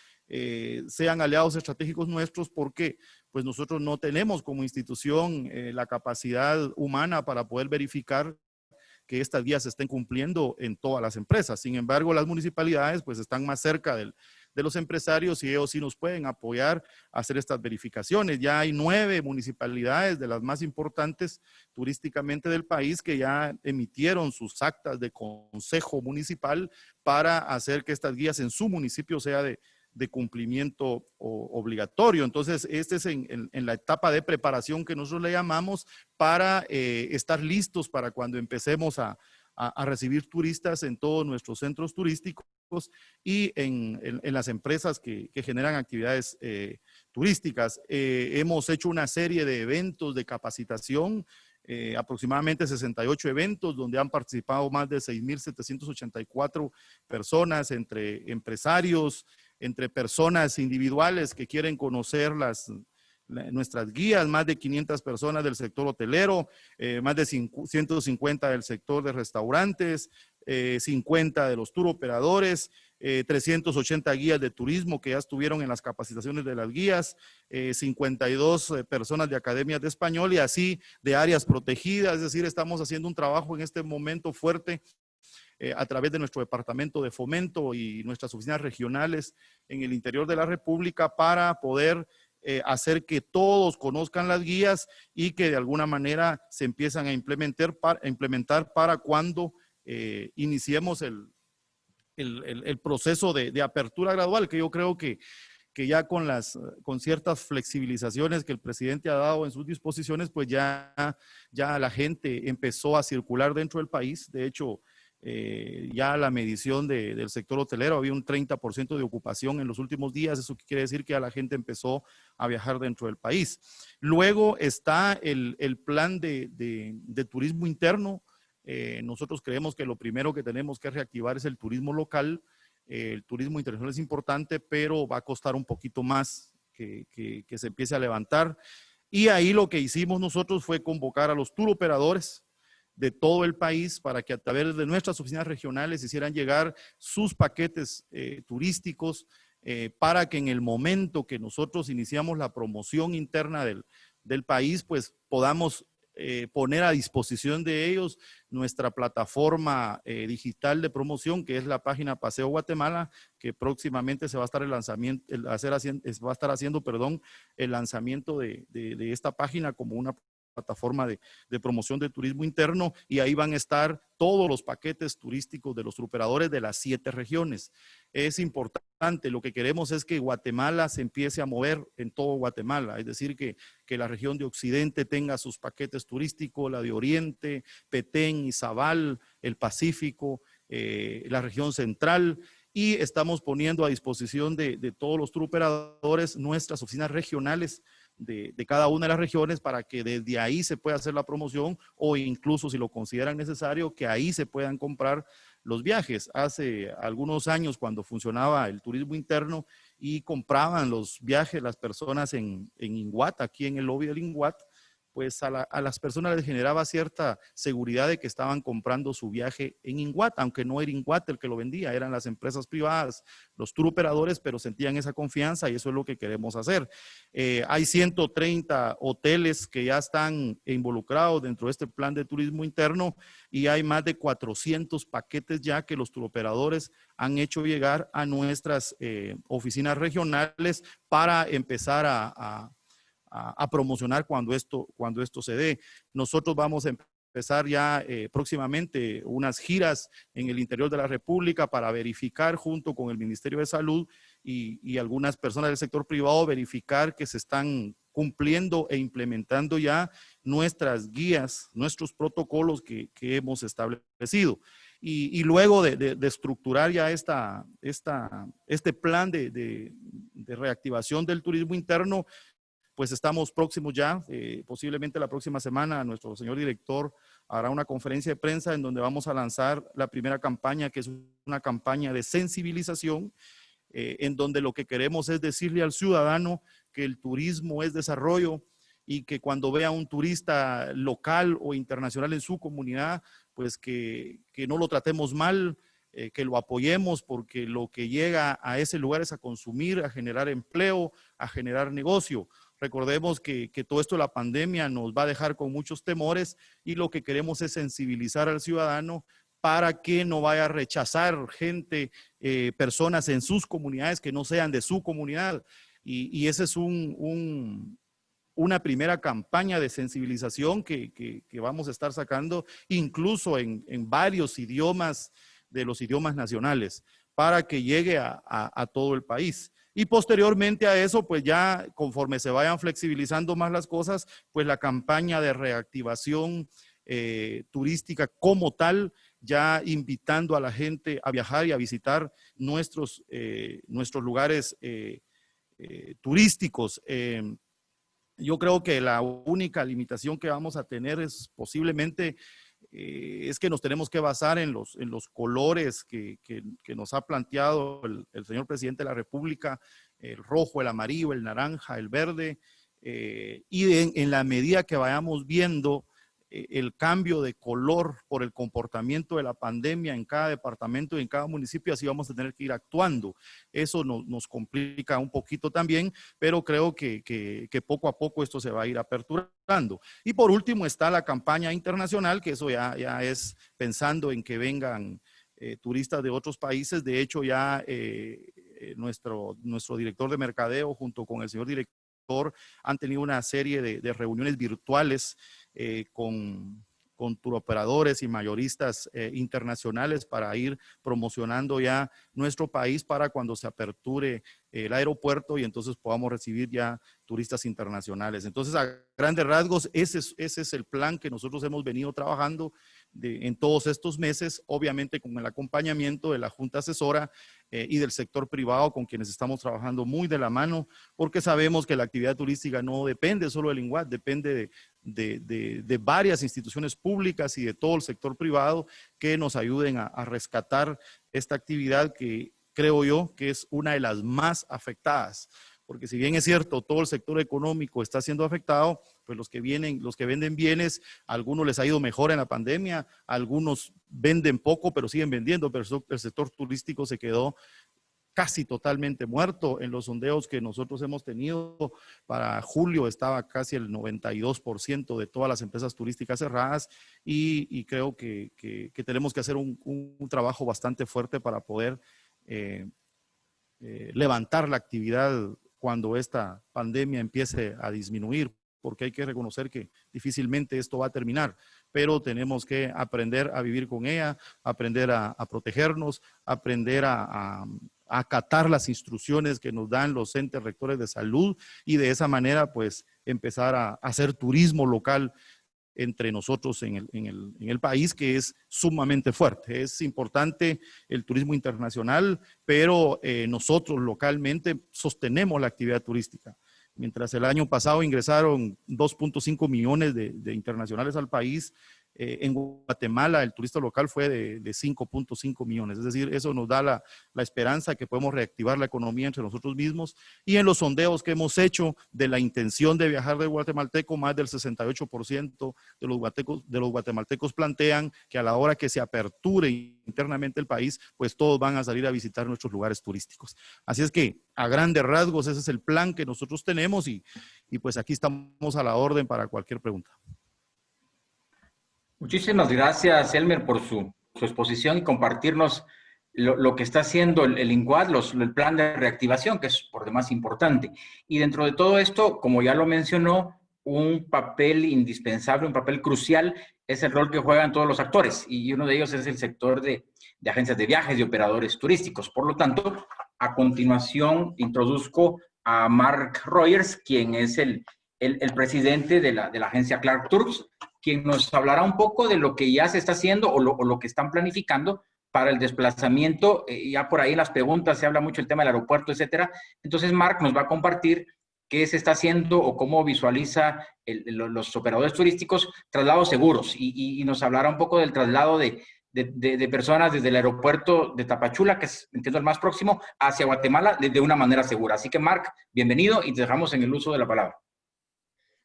sean aliados estratégicos nuestros, porque pues nosotros no tenemos como institución la capacidad humana para poder verificar que estas guías se estén cumpliendo en todas las empresas. Sin embargo, las municipalidades pues están más cerca de los empresarios y ellos sí nos pueden apoyar a hacer estas verificaciones. Ya hay 9 municipalidades de las más importantes turísticamente del país que ya emitieron sus actas de consejo municipal para hacer que estas guías en su municipio sea de cumplimiento obligatorio. Entonces, este es en la etapa de preparación que nosotros le llamamos para estar listos para cuando empecemos a recibir turistas en todos nuestros centros turísticos y en las empresas que generan actividades turísticas. Hemos hecho una serie de eventos de capacitación, aproximadamente 68 eventos donde han participado más de 6.784 personas entre empresarios, entre personas individuales que quieren conocer nuestras guías, más de 500 personas del sector hotelero, más de 150 del sector de restaurantes, 50 de los tour operadores, 380 guías de turismo que ya estuvieron en las capacitaciones de las guías, 52 personas de academias de español y así de áreas protegidas. Es decir, estamos haciendo un trabajo en este momento fuerte a través de nuestro departamento de fomento y nuestras oficinas regionales en el interior de la República para poder hacer que todos conozcan las guías y que de alguna manera se empiezan a implementar para cuando iniciemos el proceso de apertura gradual, que yo creo que ya con ciertas flexibilizaciones que el presidente ha dado en sus disposiciones, pues ya la gente empezó a circular dentro del país. De hecho, ya la medición del sector hotelero había un 30% de ocupación en los últimos días. Eso quiere decir que ya la gente empezó a viajar dentro del país. Luego está el plan de turismo interno. Nosotros creemos que lo primero que tenemos que reactivar es el turismo local. El turismo internacional es importante, pero va a costar un poquito más que se empiece a levantar. Y ahí lo que hicimos nosotros fue convocar a los tour operadores de todo el país para que a través de nuestras oficinas regionales hicieran llegar sus paquetes turísticos para que en el momento que nosotros iniciamos la promoción interna del país, pues podamos poner a disposición de ellos nuestra plataforma digital de promoción, que es la página Paseo Guatemala, que próximamente se va a estar haciendo el lanzamiento de esta página como una plataforma de promoción de turismo interno, y ahí van a estar todos los paquetes turísticos de los operadores de las 7 regiones. Es importante, lo que queremos es que Guatemala se empiece a mover en todo Guatemala, es decir, que la región de Occidente tenga sus paquetes turísticos, la de Oriente, Petén, Izabal, el Pacífico, la región central, y estamos poniendo a disposición de todos los tour operadores nuestras oficinas regionales de cada una de las regiones para que desde ahí se pueda hacer la promoción, o incluso si lo consideran necesario, que ahí se puedan comprar los viajes. Hace algunos años, cuando funcionaba el turismo interno y compraban los viajes las personas en INGUAT, aquí en el lobby del INGUAT, pues a las personas les generaba cierta seguridad de que estaban comprando su viaje en Inguat, aunque no era Inguat el que lo vendía, eran las empresas privadas, los tour operadores, pero sentían esa confianza y eso es lo que queremos hacer. Hay 130 hoteles que ya están involucrados dentro de este plan de turismo interno y hay más de 400 paquetes ya que los tour operadores han hecho llegar a nuestras oficinas regionales para empezar a promocionar cuando esto se dé. Nosotros vamos a empezar ya próximamente unas giras en el interior de la República para verificar junto con el Ministerio de Salud y algunas personas del sector privado, verificar que se están cumpliendo e implementando ya nuestras guías, nuestros protocolos que hemos establecido. Y luego de estructurar ya este plan de reactivación del turismo interno, pues estamos próximos ya, posiblemente la próxima semana, nuestro señor director hará una conferencia de prensa en donde vamos a lanzar la primera campaña, que es una campaña de sensibilización, en donde lo que queremos es decirle al ciudadano que el turismo es desarrollo y que cuando vea un turista local o internacional en su comunidad, pues que no lo tratemos mal, que lo apoyemos porque lo que llega a ese lugar es a consumir, a generar empleo, a generar negocio. Recordemos que todo esto de la pandemia nos va a dejar con muchos temores y lo que queremos es sensibilizar al ciudadano para que no vaya a rechazar gente, personas en sus comunidades que no sean de su comunidad. Y esa es una primera campaña de sensibilización que vamos a estar sacando incluso en varios idiomas de los idiomas nacionales para que llegue a todo el país. Y posteriormente a eso, pues ya conforme se vayan flexibilizando más las cosas, pues la campaña de reactivación turística como tal, ya invitando a la gente a viajar y a visitar nuestros lugares turísticos. Yo creo que la única limitación que vamos a tener es posiblemente es que nos tenemos que basar en los colores que nos ha planteado el señor presidente de la República, el rojo, el amarillo, el naranja, el verde, y en la medida que vayamos viendo el cambio de color por el comportamiento de la pandemia en cada departamento y en cada municipio, así vamos a tener que ir actuando. Eso nos complica un poquito también, pero creo que poco a poco esto se va a ir aperturando. Y por último está la campaña internacional, que eso ya es pensando en que vengan turistas de otros países. De hecho, ya nuestro director de mercadeo junto con el señor director han tenido una serie de reuniones virtuales con turoperadores y mayoristas internacionales para ir promocionando ya nuestro país para cuando se aperture el aeropuerto y entonces podamos recibir ya turistas internacionales. Entonces, a grandes rasgos, ese es el plan que nosotros hemos venido trabajando en todos estos meses, obviamente con el acompañamiento de la Junta Asesora y del sector privado con quienes estamos trabajando muy de la mano, porque sabemos que la actividad turística no depende solo del INGUAT, depende de varias instituciones públicas y de todo el sector privado que nos ayuden a rescatar esta actividad que creo yo que es una de las más afectadas. Porque si bien es cierto, todo el sector económico está siendo afectado, pues los que venden bienes, a algunos les ha ido mejor en la pandemia, algunos venden poco, pero siguen vendiendo, pero el sector turístico se quedó casi totalmente muerto. En los sondeos que nosotros hemos tenido, para julio estaba casi el 92% de todas las empresas turísticas cerradas y creo que tenemos que hacer un trabajo bastante fuerte para poder levantar la actividad cuando esta pandemia empiece a disminuir, porque hay que reconocer que difícilmente esto va a terminar, pero tenemos que aprender a vivir con ella, aprender a protegernos, aprender a acatar las instrucciones que nos dan los entes rectores de salud y de esa manera pues empezar a hacer turismo local entre nosotros en el país, que es sumamente fuerte. Es importante el turismo internacional, pero nosotros localmente sostenemos la actividad turística. Mientras el año pasado ingresaron 2.5 millones de internacionales al país, en Guatemala el turista local fue de 5.5 millones. Es decir, eso nos da la esperanza que podemos reactivar la economía entre nosotros mismos. Y en los sondeos que hemos hecho de la intención de viajar de guatemalteco, más del 68% de los guatemaltecos plantean que a la hora que se aperture internamente el país, pues todos van a salir a visitar nuestros lugares turísticos. Así es que, a grandes rasgos, ese es el plan que nosotros tenemos y pues aquí estamos a la orden para cualquier pregunta. Muchísimas gracias, Elmer, por su exposición y compartirnos lo que está haciendo el INCUAD, el plan de reactivación, que es por demás importante. Y dentro de todo esto, como ya lo mencionó, un papel indispensable, un papel crucial, es el rol que juegan todos los actores. Y uno de ellos es el sector de agencias de viajes y operadores turísticos. Por lo tanto, a continuación introduzco a Mark Rogers, quien es el presidente de la agencia Clark Tours, quien nos hablará un poco de lo que ya se está haciendo o lo que están planificando para el desplazamiento. Ya por ahí en las preguntas se habla mucho del tema del aeropuerto, etcétera. Entonces, Mark nos va a compartir qué se está haciendo o cómo visualiza los operadores turísticos traslados seguros y nos hablará un poco del traslado de personas desde el aeropuerto de Tapachula, que es, entiendo, el más próximo, hacia Guatemala de una manera segura. Así que, Mark, bienvenido y te dejamos en el uso de la palabra.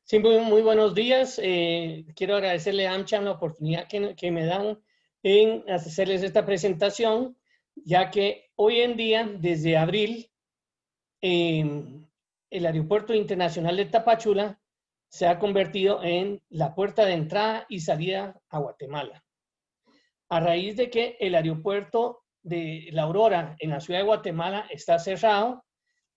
Sí, muy buenos días. Quiero agradecerle a AmCham la oportunidad que me dan en hacerles esta presentación, ya que hoy en día, desde abril, el Aeropuerto Internacional de Tapachula se ha convertido en la puerta de entrada y salida a Guatemala. A raíz de que el aeropuerto de La Aurora en la ciudad de Guatemala está cerrado,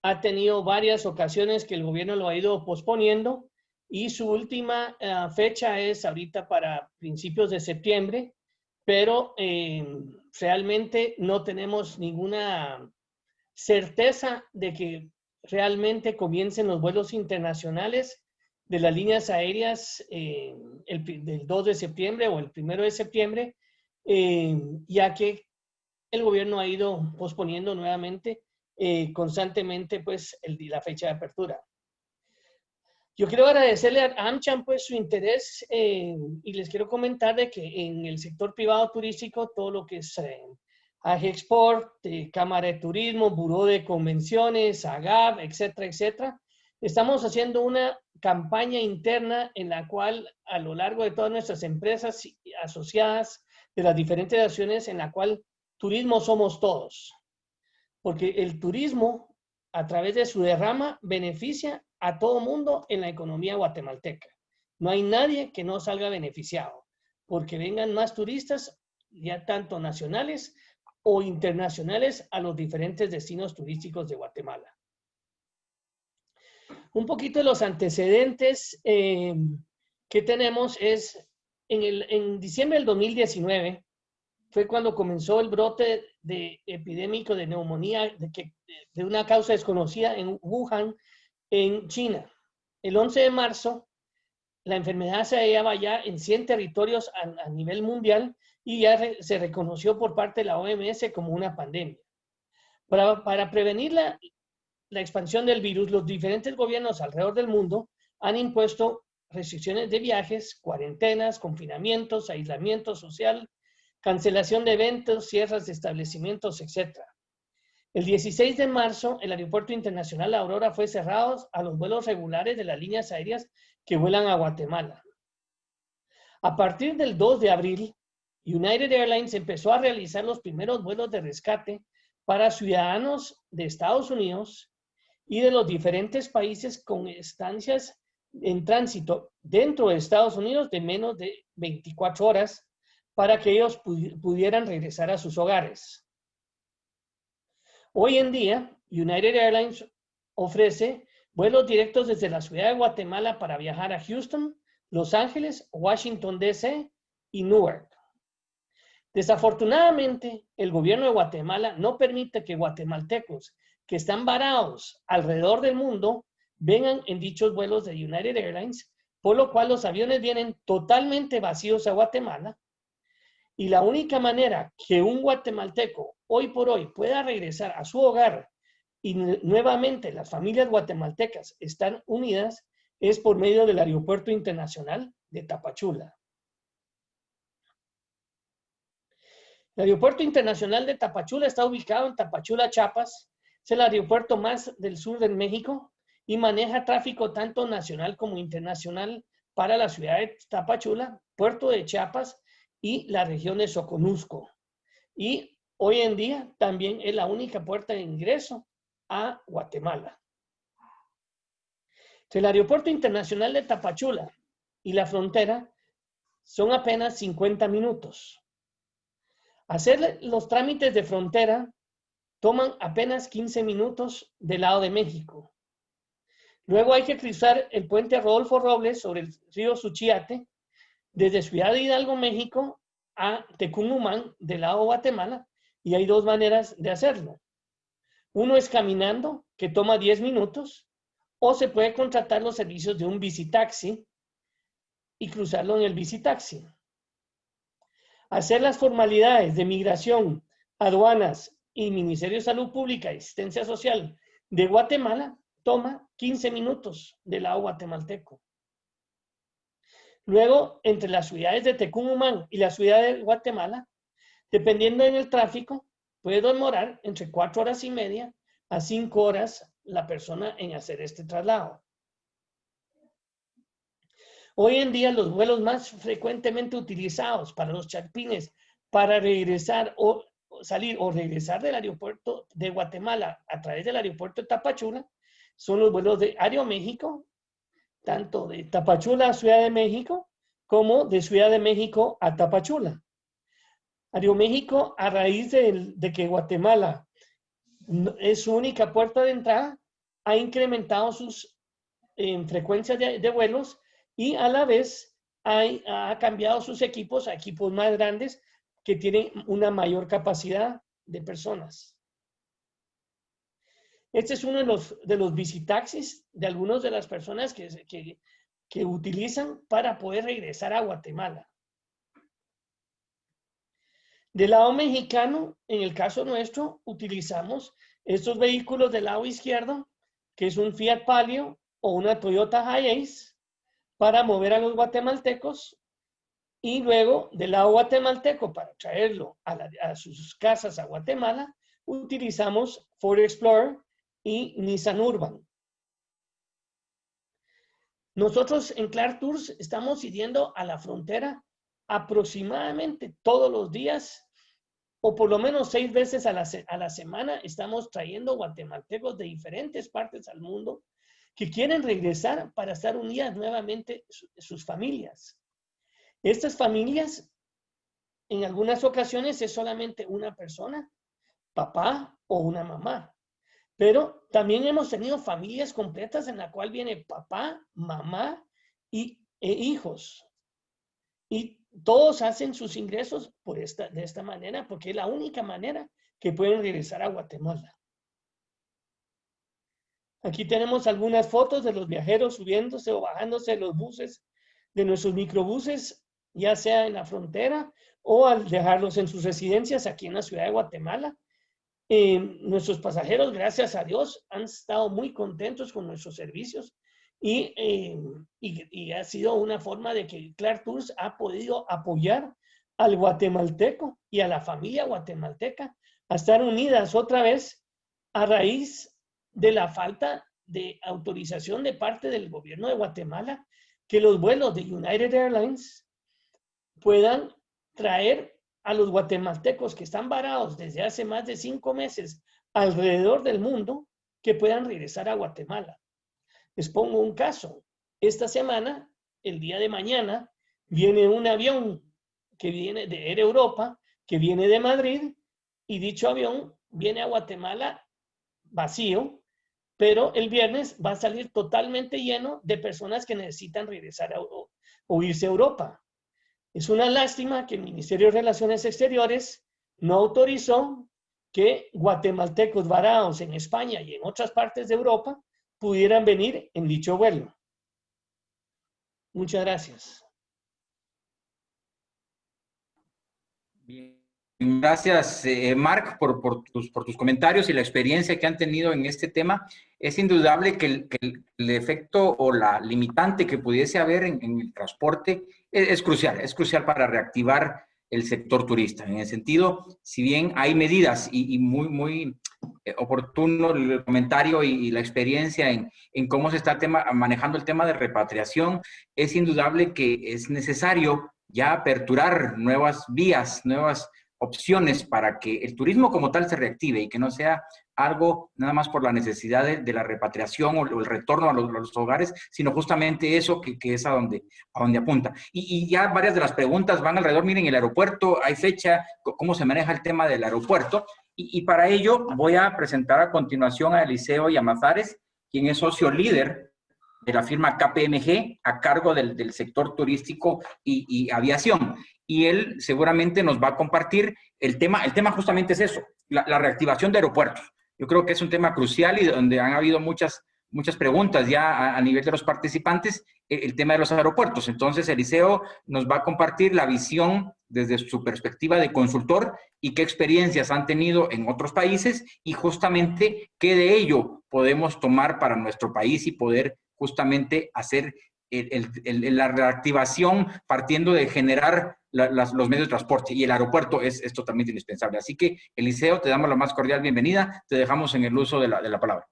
ha tenido varias ocasiones que el gobierno lo ha ido posponiendo, y su última fecha es ahorita para principios de septiembre, pero realmente no tenemos ninguna certeza de que realmente comiencen los vuelos internacionales de las líneas aéreas del 2 de septiembre o el 1 de septiembre, ya que el gobierno ha ido posponiendo nuevamente constantemente pues, la fecha de apertura. Yo quiero agradecerle a AmCham pues su interés y les quiero comentar de que en el sector privado turístico, todo lo que es AGEXPORT, Cámara de Turismo, Buró de Convenciones, AGAV, etcétera, etcétera, estamos haciendo una campaña interna en la cual a lo largo de todas nuestras empresas asociadas de las diferentes naciones, en la cual turismo somos todos. Porque el turismo, a través de su derrama, beneficia a todo mundo en la economía guatemalteca. No hay nadie que no salga beneficiado, porque vengan más turistas, ya tanto nacionales o internacionales, a los diferentes destinos turísticos de Guatemala. Un poquito de los antecedentes que tenemos es, en diciembre del 2019, fue cuando comenzó el brote epidémico de neumonía de una causa desconocida en Wuhan, en China. El 11 de marzo, la enfermedad se hallaba ya en 100 territorios a nivel mundial y ya se reconoció por parte de la OMS como una pandemia. Para prevenir la expansión del virus, los diferentes gobiernos alrededor del mundo han impuesto restricciones de viajes, cuarentenas, confinamientos, aislamiento social, cancelación de eventos, cierres de establecimientos, etc. El 16 de marzo, el Aeropuerto Internacional La Aurora fue cerrado a los vuelos regulares de las líneas aéreas que vuelan a Guatemala. A partir del 2 de abril, United Airlines empezó a realizar los primeros vuelos de rescate para ciudadanos de Estados Unidos y de los diferentes países con estancias en tránsito dentro de Estados Unidos de menos de 24 horas para que ellos pudieran regresar a sus hogares. Hoy en día, United Airlines ofrece vuelos directos desde la ciudad de Guatemala para viajar a Houston, Los Ángeles, Washington, D.C. y Newark. Desafortunadamente, el gobierno de Guatemala no permite que guatemaltecos que están varados alrededor del mundo vengan en dichos vuelos de United Airlines, por lo cual los aviones vienen totalmente vacíos a Guatemala. Y la única manera que un guatemalteco hoy por hoy pueda regresar a su hogar y nuevamente las familias guatemaltecas están unidas es por medio del Aeropuerto Internacional de Tapachula. El Aeropuerto Internacional de Tapachula está ubicado en Tapachula, Chiapas. Es el aeropuerto más del sur de México y maneja tráfico tanto nacional como internacional para la ciudad de Tapachula, Puerto de Chiapas y la región de Soconusco. Y hoy en día también es la única puerta de ingreso a Guatemala. El Aeropuerto Internacional de Tapachula y la frontera son apenas 50 minutos. Hacer los trámites de frontera toman apenas 15 minutos del lado de México. Luego hay que cruzar el puente Rodolfo Robles sobre el río Suchiate, desde Ciudad de Hidalgo, México, a Tecumumán, del lado de Guatemala, y hay dos maneras de hacerlo. Uno es caminando, que toma 10 minutos, o se puede contratar los servicios de un bicitaxi y cruzarlo en el bicitaxi. Hacer las formalidades de migración, aduanas y Ministerio de Salud Pública y Asistencia Social de Guatemala toma 15 minutos del lado guatemalteco. Luego, entre las ciudades de Tecumumán y la ciudad de Guatemala, dependiendo en el tráfico, puede demorar entre 4 horas y media a 5 horas la persona en hacer este traslado. Hoy en día los vuelos más frecuentemente utilizados para los chapines para regresar o salir o regresar del aeropuerto de Guatemala a través del aeropuerto de Tapachula son los vuelos de Aeroméxico, tanto de Tapachula a Ciudad de México como de Ciudad de México a Tapachula. Aeroméxico, a raíz de que Guatemala es su única puerta de entrada, ha incrementado sus frecuencias de vuelos y a la vez ha cambiado sus equipos a equipos más grandes que tienen una mayor capacidad de personas. Este es uno de los visitaxis de algunas de las personas que utilizan para poder regresar a Guatemala. Del lado mexicano, en el caso nuestro, utilizamos estos vehículos del lado izquierdo, que es un Fiat Palio o una Toyota Hiace, para mover a los guatemaltecos, y luego del lado guatemalteco, para traerlo a sus casas a Guatemala, utilizamos Ford Explorer y Nissan Urban. Nosotros en Clark Tours estamos yendo a la frontera aproximadamente todos los días, o por lo menos 6 veces a la semana, estamos trayendo guatemaltecos de diferentes partes del mundo que quieren regresar para estar unidas nuevamente sus familias. Estas familias, en algunas ocasiones, es solamente una persona, papá o una mamá. Pero también hemos tenido familias completas en la cual viene papá, mamá e hijos. Y todos hacen sus ingresos de esta manera, porque es la única manera que pueden regresar a Guatemala. Aquí tenemos algunas fotos de los viajeros subiéndose o bajándose de los buses, de nuestros microbuses, ya sea en la frontera o al dejarlos en sus residencias aquí en la ciudad de Guatemala. Nuestros pasajeros, gracias a Dios, han estado muy contentos con nuestros servicios y ha sido una forma de que Clark Tours ha podido apoyar al guatemalteco y a la familia guatemalteca a estar unidas otra vez a raíz de la falta de autorización de parte del gobierno de Guatemala que los vuelos de United Airlines puedan traer a los guatemaltecos que están varados desde hace más de 5 meses alrededor del mundo, que puedan regresar a Guatemala. Les pongo un caso. Esta semana, el día de mañana, viene un avión que viene de Air Europa, que viene de Madrid, y dicho avión viene a Guatemala vacío, pero el viernes va a salir totalmente lleno de personas que necesitan regresar o irse a Europa. Es una lástima que el Ministerio de Relaciones Exteriores no autorizó que guatemaltecos varados en España y en otras partes de Europa pudieran venir en dicho vuelo. Muchas gracias. Bien. Gracias, Marc, por tus comentarios y la experiencia que han tenido en este tema. Es indudable que el efecto o la limitante que pudiese haber en el transporte es crucial para reactivar el sector turista. En el sentido, si bien hay medidas y muy oportuno el comentario y la experiencia en cómo se está manejando el tema de repatriación, es indudable que es necesario ya aperturar nuevas vías, nuevas opciones para que el turismo como tal se reactive y que no sea algo nada más por la necesidad de la repatriación o el retorno a los hogares, sino justamente eso que es a donde apunta. Y ya varias de las preguntas van alrededor, miren, el aeropuerto, hay fecha, cómo se maneja el tema del aeropuerto, y para ello voy a presentar a continuación a Eliseo Llamazares, quien es socio líder de la firma KPMG a cargo del sector turístico y aviación. Y él seguramente nos va a compartir el tema justamente es eso, la reactivación de aeropuertos. Yo creo que es un tema crucial y donde han habido muchas preguntas ya a nivel de los participantes, el tema de los aeropuertos. Entonces, Eliseo nos va a compartir la visión desde su perspectiva de consultor y qué experiencias han tenido en otros países y justamente qué de ello podemos tomar para nuestro país y poder justamente hacer la reactivación partiendo de generar los medios de transporte, y el aeropuerto es totalmente indispensable. Así que, Eliseo, te damos la más cordial bienvenida, te dejamos en el uso de la palabra.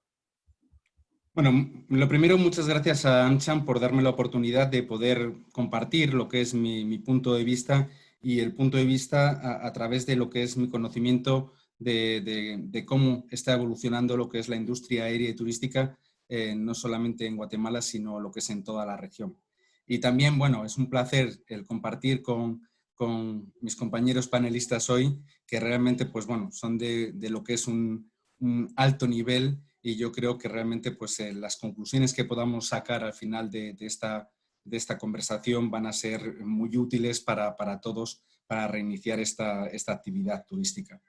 Bueno, lo primero, muchas gracias a AmCham por darme la oportunidad de poder compartir lo que es mi punto de vista y el punto de vista a través de lo que es mi conocimiento de cómo está evolucionando lo que es la industria aérea y turística, no solamente en Guatemala, sino lo que es en toda la región. Y también, bueno, es un placer el compartir con mis compañeros panelistas hoy, que realmente, pues bueno, son de lo que es un alto nivel, y yo creo que realmente pues las conclusiones que podamos sacar al final de esta conversación van a ser muy útiles para todos para reiniciar esta actividad turística.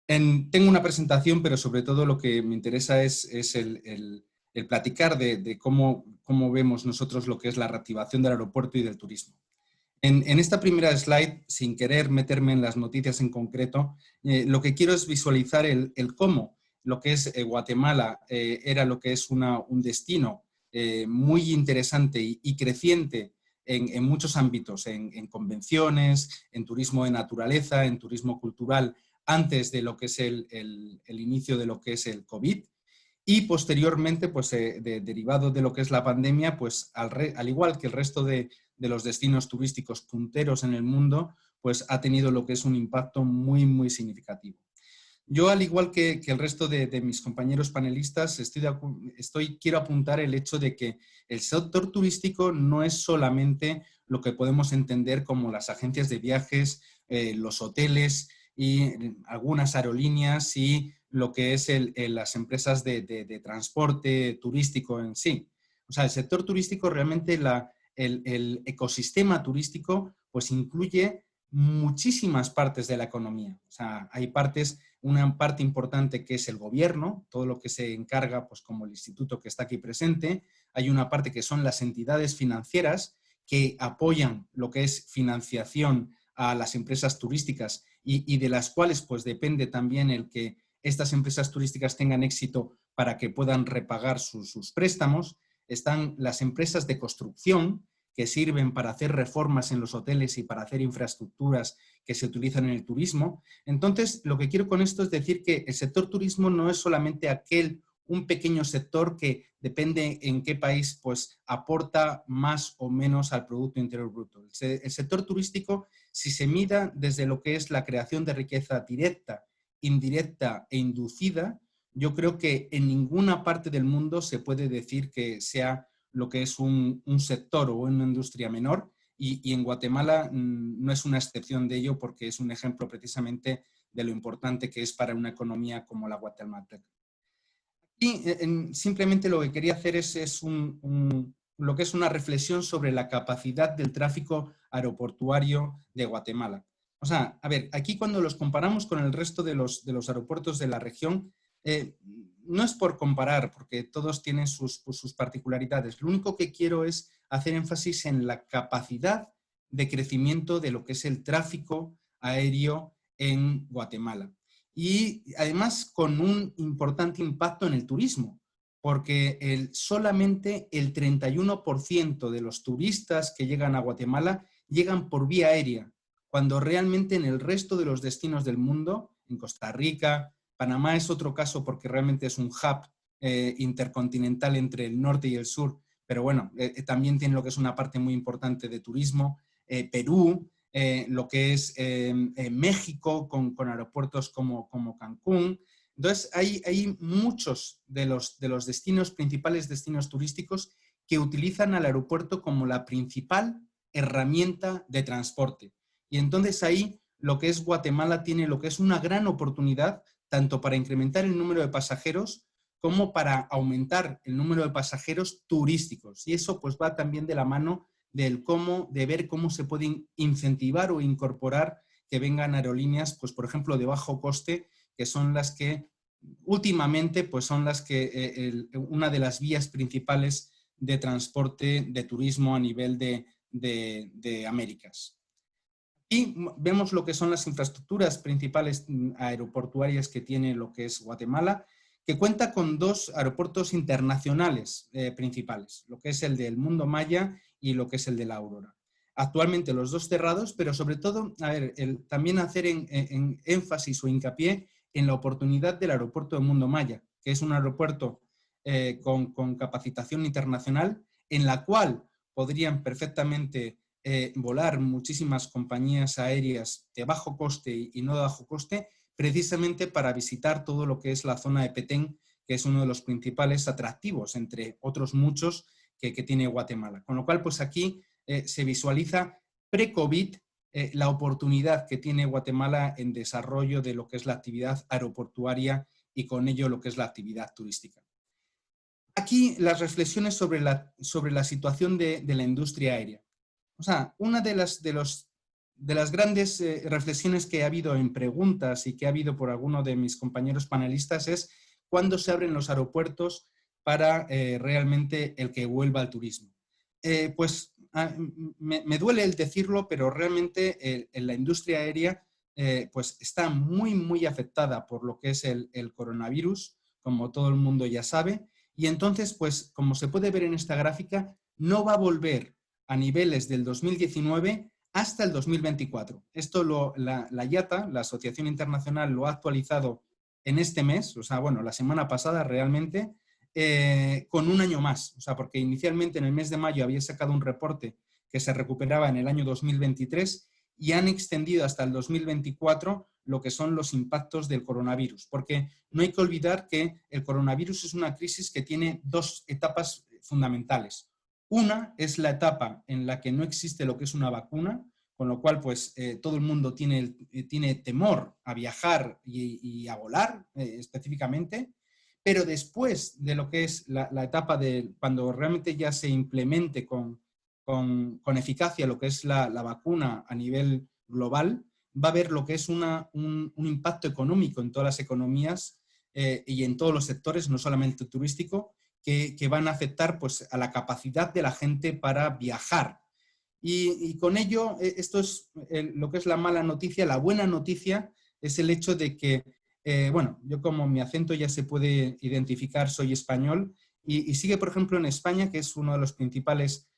Tengo una presentación, pero sobre todo lo que me interesa es el platicar de cómo vemos nosotros lo que es la reactivación del aeropuerto y del turismo. En esta primera slide, sin querer meterme en las noticias en concreto, lo que quiero es visualizar el cómo lo que es Guatemala era lo que es un destino muy interesante y creciente en muchos ámbitos, en convenciones, en turismo de naturaleza, en turismo cultural, antes de lo que es el inicio de lo que es el COVID. Y posteriormente, pues derivado de lo que es la pandemia, pues al igual que el resto de los destinos turísticos punteros en el mundo, pues ha tenido lo que es un impacto muy, muy significativo. Yo, al igual que el resto de mis compañeros panelistas, quiero apuntar el hecho de que el sector turístico no es solamente lo que podemos entender como las agencias de viajes, los hoteles y algunas aerolíneas y lo que es las empresas de transporte turístico en sí. O sea, el sector turístico realmente, el ecosistema turístico, pues incluye muchísimas partes de la economía. O sea, hay una parte importante que es el gobierno, todo lo que se encarga, pues como el instituto que está aquí presente. Hay una parte que son las entidades financieras que apoyan lo que es financiación a las empresas turísticas y de las cuales pues depende también el que estas empresas turísticas tengan éxito para que puedan repagar sus préstamos. Están las empresas de construcción, que sirven para hacer reformas en los hoteles y para hacer infraestructuras que se utilizan en el turismo. Entonces, lo que quiero con esto es decir que el sector turismo no es solamente un pequeño sector que depende en qué país pues aporta más o menos al Producto Interior Bruto. El sector turístico, si se mida desde lo que es la creación de riqueza directa, indirecta e inducida, yo creo que en ninguna parte del mundo se puede decir que sea lo que es un sector o una industria menor, y en Guatemala no es una excepción de ello, porque es un ejemplo precisamente de lo importante que es para una economía como la guatemalteca. Y simplemente lo que quería hacer es lo que es una reflexión sobre la capacidad del tráfico aeroportuario de Guatemala. O sea, a ver, aquí cuando los comparamos con el resto de los aeropuertos de la región, no es por comparar, porque todos tienen sus particularidades. Lo único que quiero es hacer énfasis en la capacidad de crecimiento de lo que es el tráfico aéreo en Guatemala. Y además con un importante impacto en el turismo, porque solamente el 31% de los turistas que llegan a Guatemala llegan por vía aérea, cuando realmente en el resto de los destinos del mundo, en Costa Rica, Panamá es otro caso porque realmente es un hub intercontinental entre el norte y el sur, pero bueno, también tiene lo que es una parte muy importante de turismo, Perú, lo que es México con aeropuertos como Cancún. Entonces hay muchos de los principales destinos turísticos que utilizan al aeropuerto como la principal herramienta de transporte. Y entonces ahí lo que es Guatemala tiene lo que es una gran oportunidad tanto para incrementar el número de pasajeros como para aumentar el número de pasajeros turísticos. Y eso pues va también de la mano de ver cómo se pueden incentivar o incorporar que vengan aerolíneas, pues por ejemplo, de bajo coste, que son las que últimamente pues son las que una de las vías principales de transporte de turismo a nivel de Américas. Y vemos lo que son las infraestructuras principales aeroportuarias que tiene lo que es Guatemala, que cuenta con 2 aeropuertos internacionales principales, lo que es el del Mundo Maya y lo que es el de la Aurora. Actualmente los 2 cerrados, pero sobre todo, también hacer en énfasis o hincapié en la oportunidad del aeropuerto del Mundo Maya, que es un aeropuerto con capacitación internacional, en la cual podrían perfectamente volar muchísimas compañías aéreas de bajo coste y no de bajo coste, precisamente para visitar todo lo que es la zona de Petén, que es uno de los principales atractivos, entre otros muchos, que tiene Guatemala. Con lo cual, pues aquí se visualiza pre-COVID la oportunidad que tiene Guatemala en desarrollo de lo que es la actividad aeroportuaria y con ello lo que es la actividad turística. Aquí las reflexiones sobre la situación de la industria aérea. O sea, una de las grandes reflexiones que ha habido en preguntas y que ha habido por alguno de mis compañeros panelistas es cuándo se abren los aeropuertos para realmente el que vuelva al turismo. Pues me duele el decirlo, pero realmente en la industria aérea pues está muy, muy afectada por lo que es el coronavirus, como todo el mundo ya sabe, y entonces, pues como se puede ver en esta gráfica, no va a volver a niveles del 2019 hasta el 2024. Esto la IATA, la Asociación Internacional, lo ha actualizado en este mes, o sea, bueno, la semana pasada realmente, con un año más. O sea, porque inicialmente en el mes de mayo había sacado un reporte que se recuperaba en el año 2023 y han extendido hasta el 2024 lo que son los impactos del coronavirus. Porque no hay que olvidar que el coronavirus es una crisis que tiene 2 etapas fundamentales. Una es la etapa en la que no existe lo que es una vacuna, con lo cual pues todo el mundo tiene temor a viajar y a volar específicamente, pero después de lo que es la etapa de cuando realmente ya se implemente con eficacia lo que es la vacuna a nivel global, va a haber lo que es un impacto económico en todas las economías y en todos los sectores, no solamente turístico, que van a afectar pues, a la capacidad de la gente para viajar. Y con ello, esto es lo que es la mala noticia. La buena noticia es el hecho de que, bueno, yo como mi acento ya se puede identificar, soy español, y sigue, por ejemplo, en España, que es uno de los principales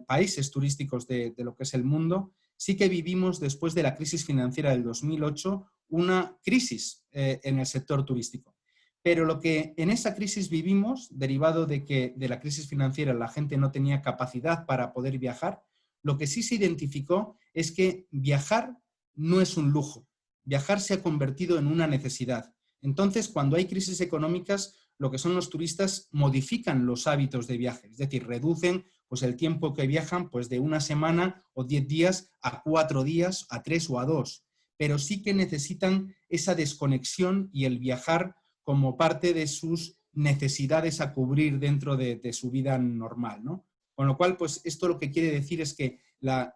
países turísticos de lo que es el mundo, sí que vivimos después de la crisis financiera del 2008 una crisis en el sector turístico. Pero lo que en esa crisis vivimos, derivado de que de la crisis financiera la gente no tenía capacidad para poder viajar, lo que sí se identificó es que viajar no es un lujo. Viajar se ha convertido en una necesidad. Entonces, cuando hay crisis económicas, lo que son los turistas modifican los hábitos de viaje, es decir, reducen pues, el tiempo que viajan pues, de una semana o 10 días a 4 días, a 3 o a 2. Pero sí que necesitan esa desconexión y el viajar como parte de sus necesidades a cubrir dentro de su vida normal, ¿no? Con lo cual, pues esto lo que quiere decir es que la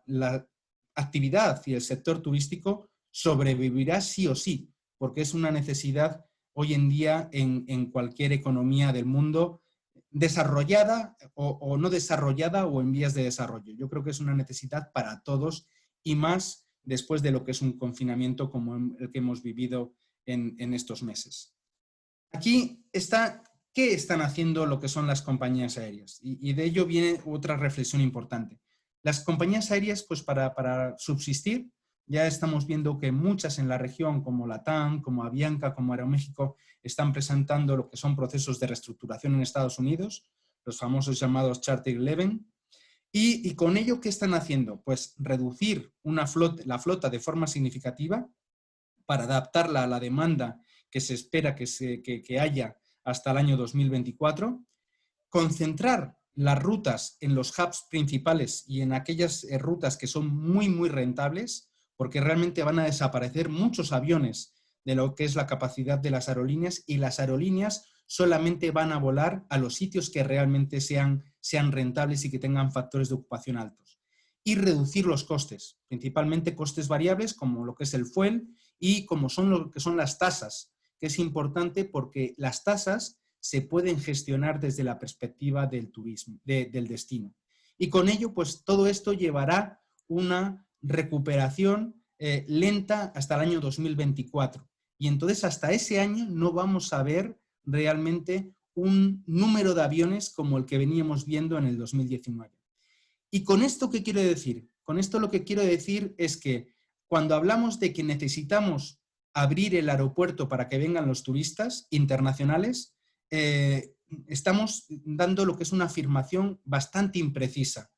actividad y el sector turístico sobrevivirá sí o sí, porque es una necesidad hoy en día en cualquier economía del mundo, desarrollada o no desarrollada o en vías de desarrollo. Yo creo que es una necesidad para todos y más después de lo que es un confinamiento como el que hemos vivido en estos meses. Aquí está, ¿qué están haciendo lo que son las compañías aéreas? Y de ello viene otra reflexión importante. Las compañías aéreas, pues para subsistir, Ya estamos viendo que muchas en la región, como LATAM, como Avianca, como Aeroméxico, están presentando lo que son procesos de reestructuración en Estados Unidos, los famosos llamados Charter 11. Y con ello, ¿qué están haciendo? Pues reducir la flota de forma significativa para adaptarla a la demanda que se espera que haya hasta el año 2024, concentrar las rutas en los hubs principales y en aquellas rutas que son muy, muy rentables, porque realmente van a desaparecer muchos aviones de lo que es la capacidad de las aerolíneas, y las aerolíneas solamente van a volar a los sitios que realmente sean rentables y que tengan factores de ocupación altos. Y reducir los costes, principalmente costes variables como lo que es el fuel y como son lo que son las tasas, que es importante porque las tasas se pueden gestionar desde la perspectiva del turismo, del destino. Y con ello, pues todo esto llevará una recuperación lenta hasta el año 2024. Y entonces hasta ese año no vamos a ver realmente un número de aviones como el que veníamos viendo en el 2019. ¿Y con esto qué quiero decir? Con esto lo que quiero decir es que cuando hablamos de que necesitamos abrir el aeropuerto para que vengan los turistas internacionales, estamos dando lo que es una afirmación bastante imprecisa.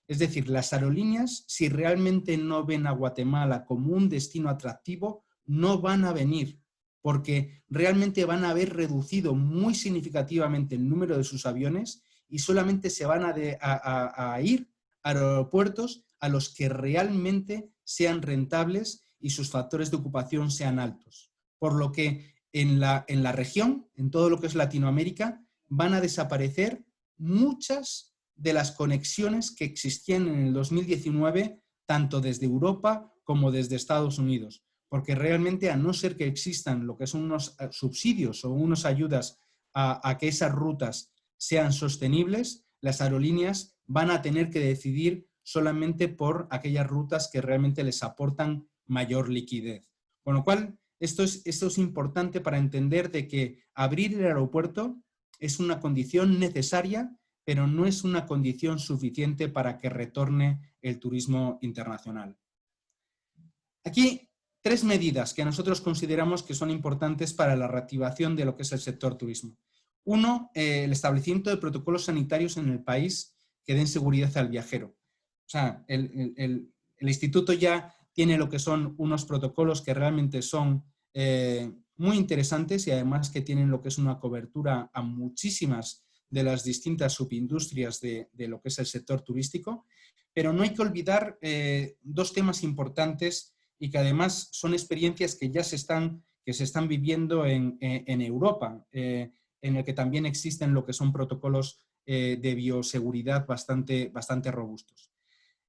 Es decir, las aerolíneas, si realmente no ven a Guatemala como un destino atractivo, no van a venir, porque realmente van a haber reducido muy significativamente el número de sus aviones y solamente se van a ir a aeropuertos a los que realmente sean rentables y sus factores de ocupación sean altos. Por lo que en la región, en todo lo que es Latinoamérica, van a desaparecer muchas de las conexiones que existían en el 2019, tanto desde Europa como desde Estados Unidos. Porque realmente, a no ser que existan lo que son unos subsidios o unas ayudas a que esas rutas sean sostenibles, las aerolíneas van a tener que decidir solamente por aquellas rutas que realmente les aportan mayor liquidez. Con lo cual, esto es importante para entender de que abrir el aeropuerto es una condición necesaria, pero no es una condición suficiente para que retorne el turismo internacional. Aquí, 3 medidas que nosotros consideramos que son importantes para la reactivación de lo que es el sector turismo. Uno, el establecimiento de protocolos sanitarios en el país que den seguridad al viajero. O sea, el instituto ya tiene lo que son unos protocolos que realmente son muy interesantes y además que tienen lo que es una cobertura a muchísimas de las distintas subindustrias de lo que es el sector turístico. Pero no hay que olvidar 2 temas importantes y que además son experiencias que ya se están viviendo en Europa, en el que también existen lo que son protocolos de bioseguridad bastante robustos.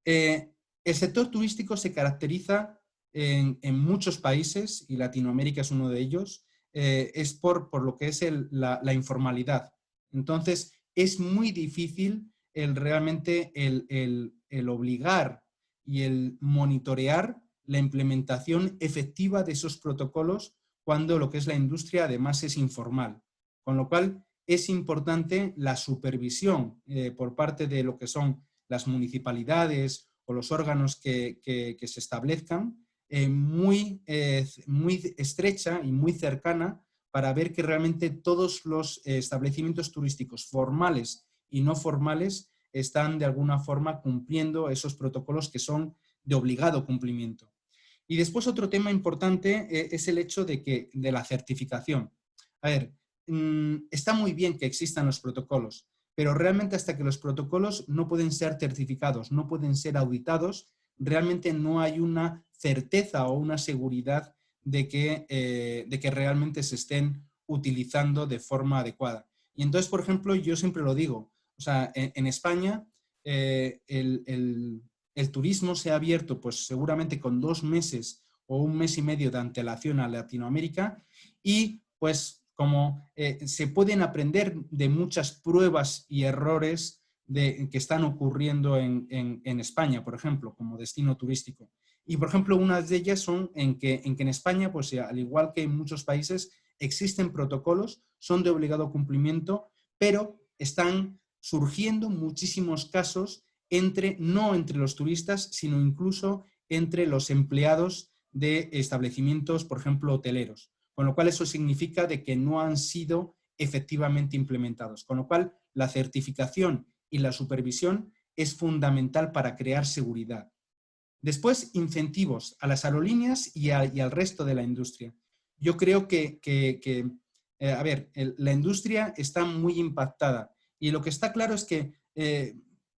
El sector turístico se caracteriza en muchos países, y Latinoamérica es uno de ellos, es por lo que es la informalidad. Entonces, es muy difícil realmente el obligar y el monitorear la implementación efectiva de esos protocolos cuando lo que es la industria además es informal. Con lo cual, es importante la supervisión por parte de lo que son las municipalidades o los órganos que se establezcan, muy estrecha y muy cercana, para ver que realmente todos los establecimientos turísticos formales y no formales están de alguna forma cumpliendo esos protocolos que son de obligado cumplimiento. Y después otro tema importante es el hecho de la certificación. A ver, está muy bien que existan los protocolos, pero realmente hasta que los protocolos no pueden ser certificados, no pueden ser auditados, realmente no hay una certeza o una seguridad de que realmente se estén utilizando de forma adecuada. Y entonces, por ejemplo, yo siempre lo digo, o sea, en España el turismo se ha abierto pues seguramente con 2 meses o 1 mes y medio de antelación a Latinoamérica, y pues como se pueden aprender de muchas pruebas y errores que están ocurriendo en España, por ejemplo, como destino turístico. Y, por ejemplo, unas de ellas son en que en España, pues al igual que en muchos países, existen protocolos, son de obligado cumplimiento, pero están surgiendo muchísimos casos no entre los turistas, sino incluso entre los empleados de establecimientos, por ejemplo, hoteleros. Con lo cual eso significa de que no han sido efectivamente implementados. Con lo cual la certificación y la supervisión es fundamental para crear seguridad. Después, incentivos a las aerolíneas y al resto de la industria. Yo creo la industria está muy impactada y lo que está claro es que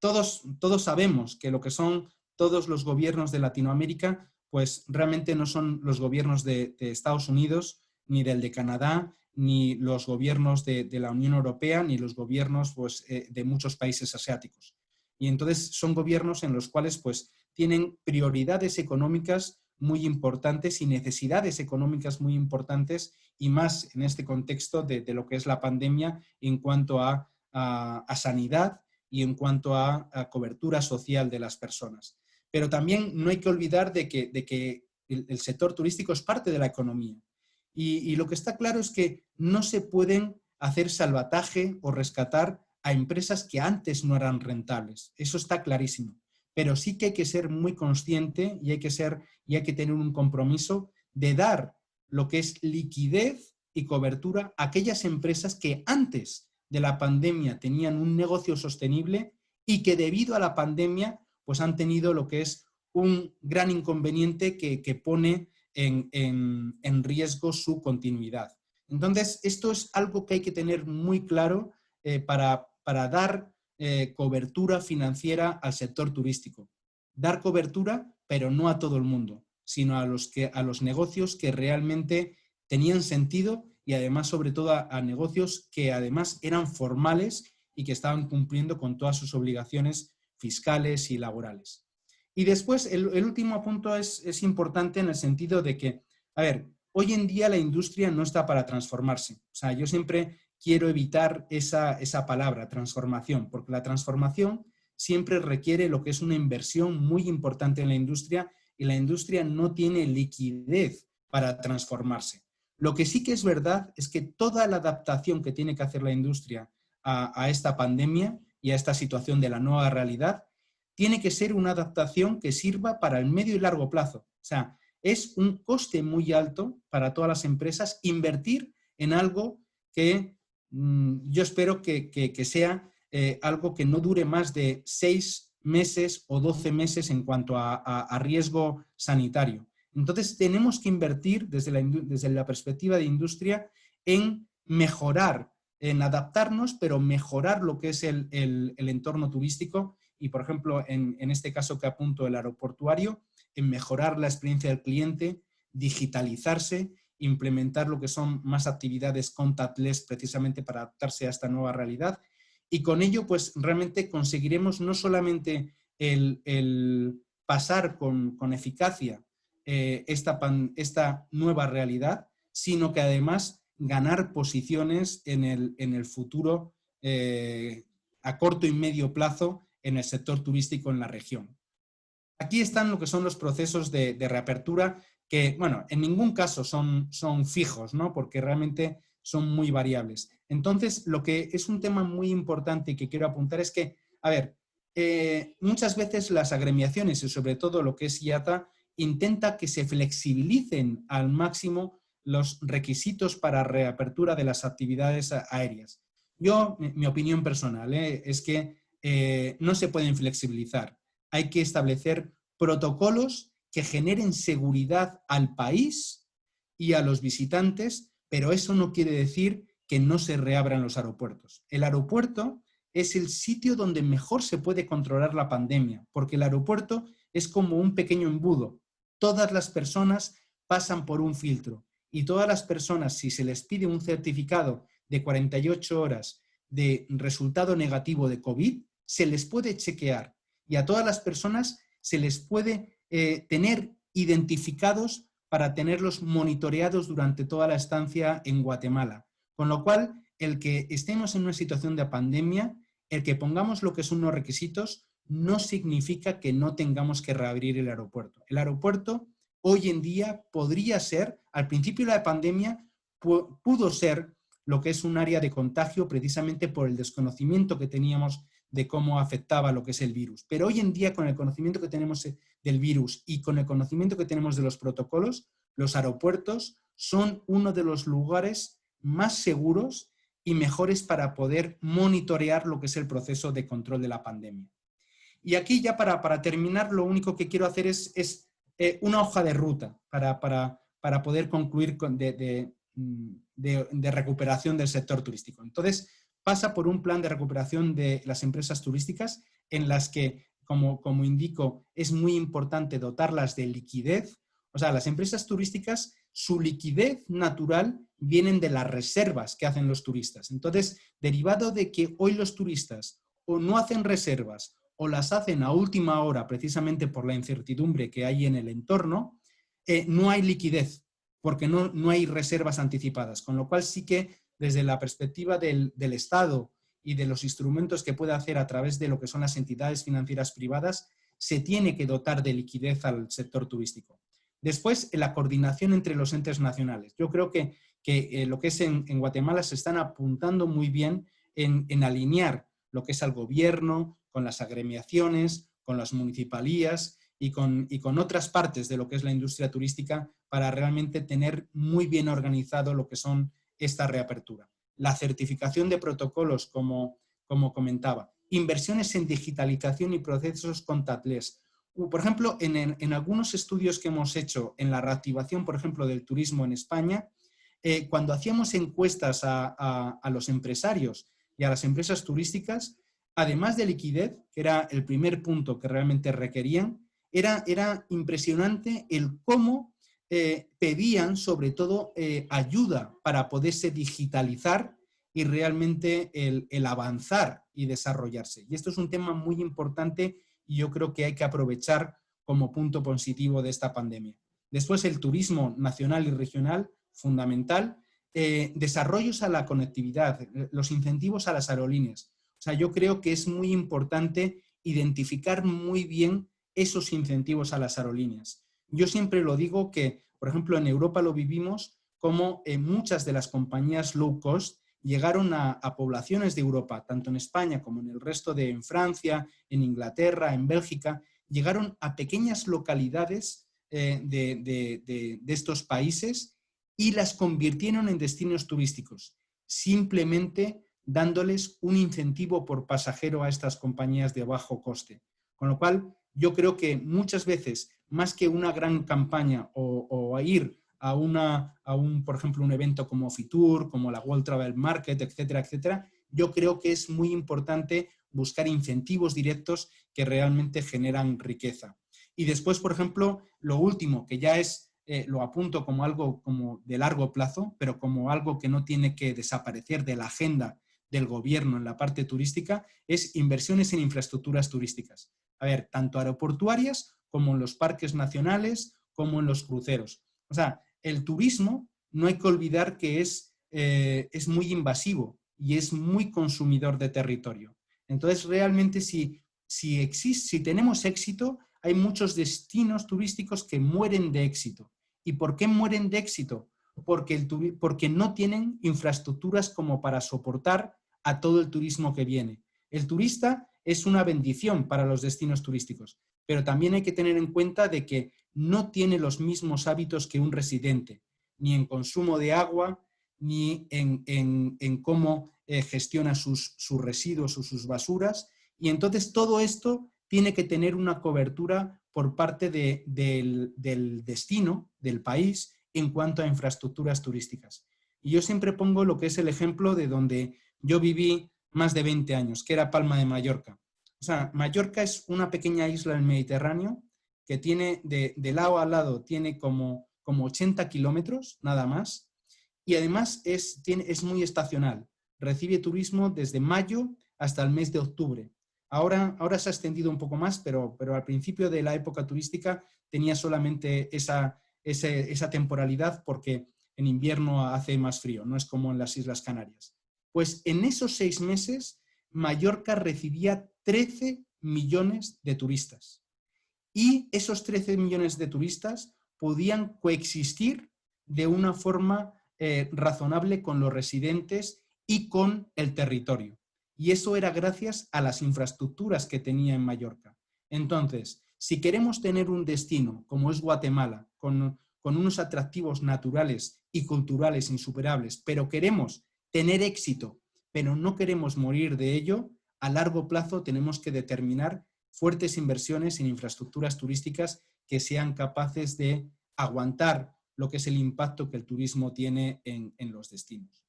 todos sabemos que lo que son todos los gobiernos de Latinoamérica, pues realmente no son los gobiernos de Estados Unidos, ni del de Canadá, ni los gobiernos de la Unión Europea, ni los gobiernos pues, de muchos países asiáticos. Y entonces son gobiernos en los cuales pues, tienen prioridades económicas muy importantes y necesidades económicas muy importantes, y más en este contexto de lo que es la pandemia en cuanto a sanidad y en cuanto a cobertura social de las personas. Pero también no hay que olvidar de que el sector turístico es parte de la economía. Y lo que está claro es que no se pueden hacer salvataje o rescatar a empresas que antes no eran rentables. Eso está clarísimo. Pero sí que hay que ser muy consciente y hay que tener un compromiso de dar lo que es liquidez y cobertura a aquellas empresas que antes de la pandemia tenían un negocio sostenible y que debido a la pandemia pues han tenido lo que es un gran inconveniente que pone en riesgo su continuidad. Entonces, esto es algo que hay que tener muy claro para dar cobertura financiera al sector turístico. Dar cobertura, pero no a todo el mundo, sino a los negocios que realmente tenían sentido y además, sobre todo, a negocios que además eran formales y que estaban cumpliendo con todas sus obligaciones fiscales y laborales. Y después, el último punto es importante en el sentido de que, hoy en día la industria no está para transformarse. O sea, yo siempre quiero evitar esa palabra, transformación, porque la transformación siempre requiere lo que es una inversión muy importante en la industria y la industria no tiene liquidez para transformarse. Lo que sí que es verdad es que toda la adaptación que tiene que hacer la industria a esta pandemia y a esta situación de la nueva realidad tiene que ser una adaptación que sirva para el medio y largo plazo. O sea, es un coste muy alto para todas las empresas invertir en algo que yo espero que sea algo que no dure más de 6 meses o 12 meses en cuanto a riesgo sanitario. Entonces, tenemos que invertir desde la perspectiva de industria en mejorar, en adaptarnos, pero mejorar lo que es el entorno turístico y, por ejemplo, en este caso que apunto, el aeroportuario, en mejorar la experiencia del cliente, digitalizarse, implementar lo que son más actividades contactless precisamente para adaptarse a esta nueva realidad. Y con ello, pues realmente conseguiremos no solamente el pasar con eficacia esta nueva realidad, sino que además ganar posiciones en el futuro a corto y medio plazo en el sector turístico en la región. Aquí están lo que son los procesos de reapertura que, bueno, en ningún caso son fijos, ¿no? Porque realmente son muy variables. Entonces, lo que es un tema muy importante que quiero apuntar es que, muchas veces las agremiaciones y sobre todo lo que es IATA intenta que se flexibilicen al máximo los requisitos para reapertura de las actividades aéreas. Mi opinión personal es que no se pueden flexibilizar. Hay que establecer protocolos que generen seguridad al país y a los visitantes, pero eso no quiere decir que no se reabran los aeropuertos. El aeropuerto es el sitio donde mejor se puede controlar la pandemia, porque el aeropuerto es como un pequeño embudo. Todas las personas pasan por un filtro y todas las personas, si se les pide un certificado de 48 horas de resultado negativo de COVID, se les puede chequear y a todas las personas se les puede tener identificados para tenerlos monitoreados durante toda la estancia en Guatemala. Con lo cual, el que estemos en una situación de pandemia, el que pongamos lo que son unos requisitos, no significa que no tengamos que reabrir el aeropuerto. El aeropuerto hoy en día podría ser, al principio de la pandemia, pudo ser lo que es un área de contagio precisamente por el desconocimiento que teníamos de cómo afectaba lo que es el virus. Pero hoy en día, con el conocimiento que tenemos del virus y con el conocimiento que tenemos de los protocolos, los aeropuertos son uno de los lugares más seguros y mejores para poder monitorear lo que es el proceso de control de la pandemia. Y aquí ya para terminar, lo único que quiero hacer es una hoja de ruta para poder concluir de recuperación del sector turístico. Entonces, pasa por un plan de recuperación de las empresas turísticas en las que, como indico, es muy importante dotarlas de liquidez. O sea, las empresas turísticas, su liquidez natural vienen de las reservas que hacen los turistas. Entonces, derivado de que hoy los turistas o no hacen reservas o las hacen a última hora precisamente por la incertidumbre que hay en el entorno, no hay liquidez porque no hay reservas anticipadas. Con lo cual sí que desde la perspectiva del Estado y de los instrumentos que puede hacer a través de lo que son las entidades financieras privadas, se tiene que dotar de liquidez al sector turístico. Después, la coordinación entre los entes nacionales. Yo creo que lo que es en Guatemala se están apuntando muy bien en alinear lo que es al gobierno, con las agremiaciones, con las municipalías y con otras partes de lo que es la industria turística para realmente tener muy bien organizado lo que son esta reapertura. La certificación de protocolos, como comentaba. Inversiones en digitalización y procesos contactless. Por ejemplo, en algunos estudios que hemos hecho en la reactivación, por ejemplo, del turismo en España, cuando hacíamos encuestas a los empresarios y a las empresas turísticas, además de liquidez, que era el primer punto que realmente requerían, era impresionante el cómo pedían sobre todo ayuda para poderse digitalizar y realmente el avanzar y desarrollarse. Y esto es un tema muy importante y yo creo que hay que aprovechar como punto positivo de esta pandemia. Después el turismo nacional y regional, fundamental. Desarrollos a la conectividad, los incentivos a las aerolíneas. O sea, yo creo que es muy importante identificar muy bien esos incentivos a las aerolíneas. Yo siempre lo digo que, por ejemplo, en Europa lo vivimos como muchas de las compañías low cost llegaron a poblaciones de Europa, tanto en España como en el resto en Francia, en Inglaterra, en Bélgica, llegaron a pequeñas localidades de estos países y las convirtieron en destinos turísticos, simplemente dándoles un incentivo por pasajero a estas compañías de bajo coste. Con lo cual, yo creo que muchas veces, más que una gran campaña o a ir a por ejemplo, un evento como Fitur, como la World Travel Market, etcétera, etcétera, yo creo que es muy importante buscar incentivos directos que realmente generan riqueza. Y después, por ejemplo, lo último, que ya es, lo apunto como algo como de largo plazo, pero como algo que no tiene que desaparecer de la agenda del gobierno en la parte turística, es inversiones en infraestructuras turísticas. A ver, tanto aeroportuarias como en los parques nacionales, como en los cruceros. O sea, el turismo no hay que olvidar que es muy invasivo y es muy consumidor de territorio. Entonces, realmente si tenemos éxito, hay muchos destinos turísticos que mueren de éxito. ¿Y por qué mueren de éxito? Porque no tienen infraestructuras como para soportar a todo el turismo que viene. El turista es una bendición para los destinos turísticos, pero también hay que tener en cuenta de que no tiene los mismos hábitos que un residente, ni en consumo de agua, ni en cómo gestiona sus residuos o sus basuras. Y entonces todo esto tiene que tener una cobertura por parte del destino, del país, en cuanto a infraestructuras turísticas. Y yo siempre pongo lo que es el ejemplo de donde yo viví más de 20 años, que era Palma de Mallorca. O sea, Mallorca es una pequeña isla del Mediterráneo que tiene de lado a lado, tiene como 80 kilómetros, nada más, y además es muy estacional. Recibe turismo desde mayo hasta el mes de octubre. Ahora se ha extendido un poco más, pero al principio de la época turística tenía solamente esa temporalidad porque en invierno hace más frío, no es como en las Islas Canarias. Pues en esos 6 meses, Mallorca recibía 13 millones de turistas. Y esos 13 millones de turistas podían coexistir de una forma razonable con los residentes y con el territorio. Y eso era gracias a las infraestructuras que tenía en Mallorca. Entonces, Si queremos tener un destino como es Guatemala, con unos atractivos naturales y culturales insuperables, pero queremos tener éxito, pero no queremos morir de ello, a largo plazo tenemos que determinar fuertes inversiones en infraestructuras turísticas que sean capaces de aguantar lo que es el impacto que el turismo tiene en los destinos.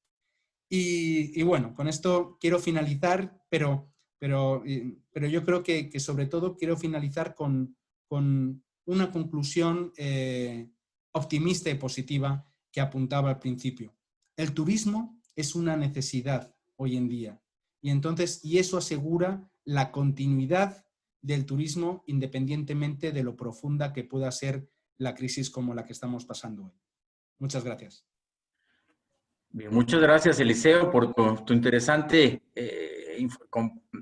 Y bueno, con esto quiero finalizar, pero yo creo que sobre todo quiero finalizar con una conclusión optimista y positiva que apuntaba al principio. El turismo es una necesidad hoy en día y eso asegura la continuidad del turismo independientemente de lo profunda que pueda ser la crisis como la que estamos pasando hoy. Muchas gracias. Bien, muchas gracias, Eliseo, por tu interesante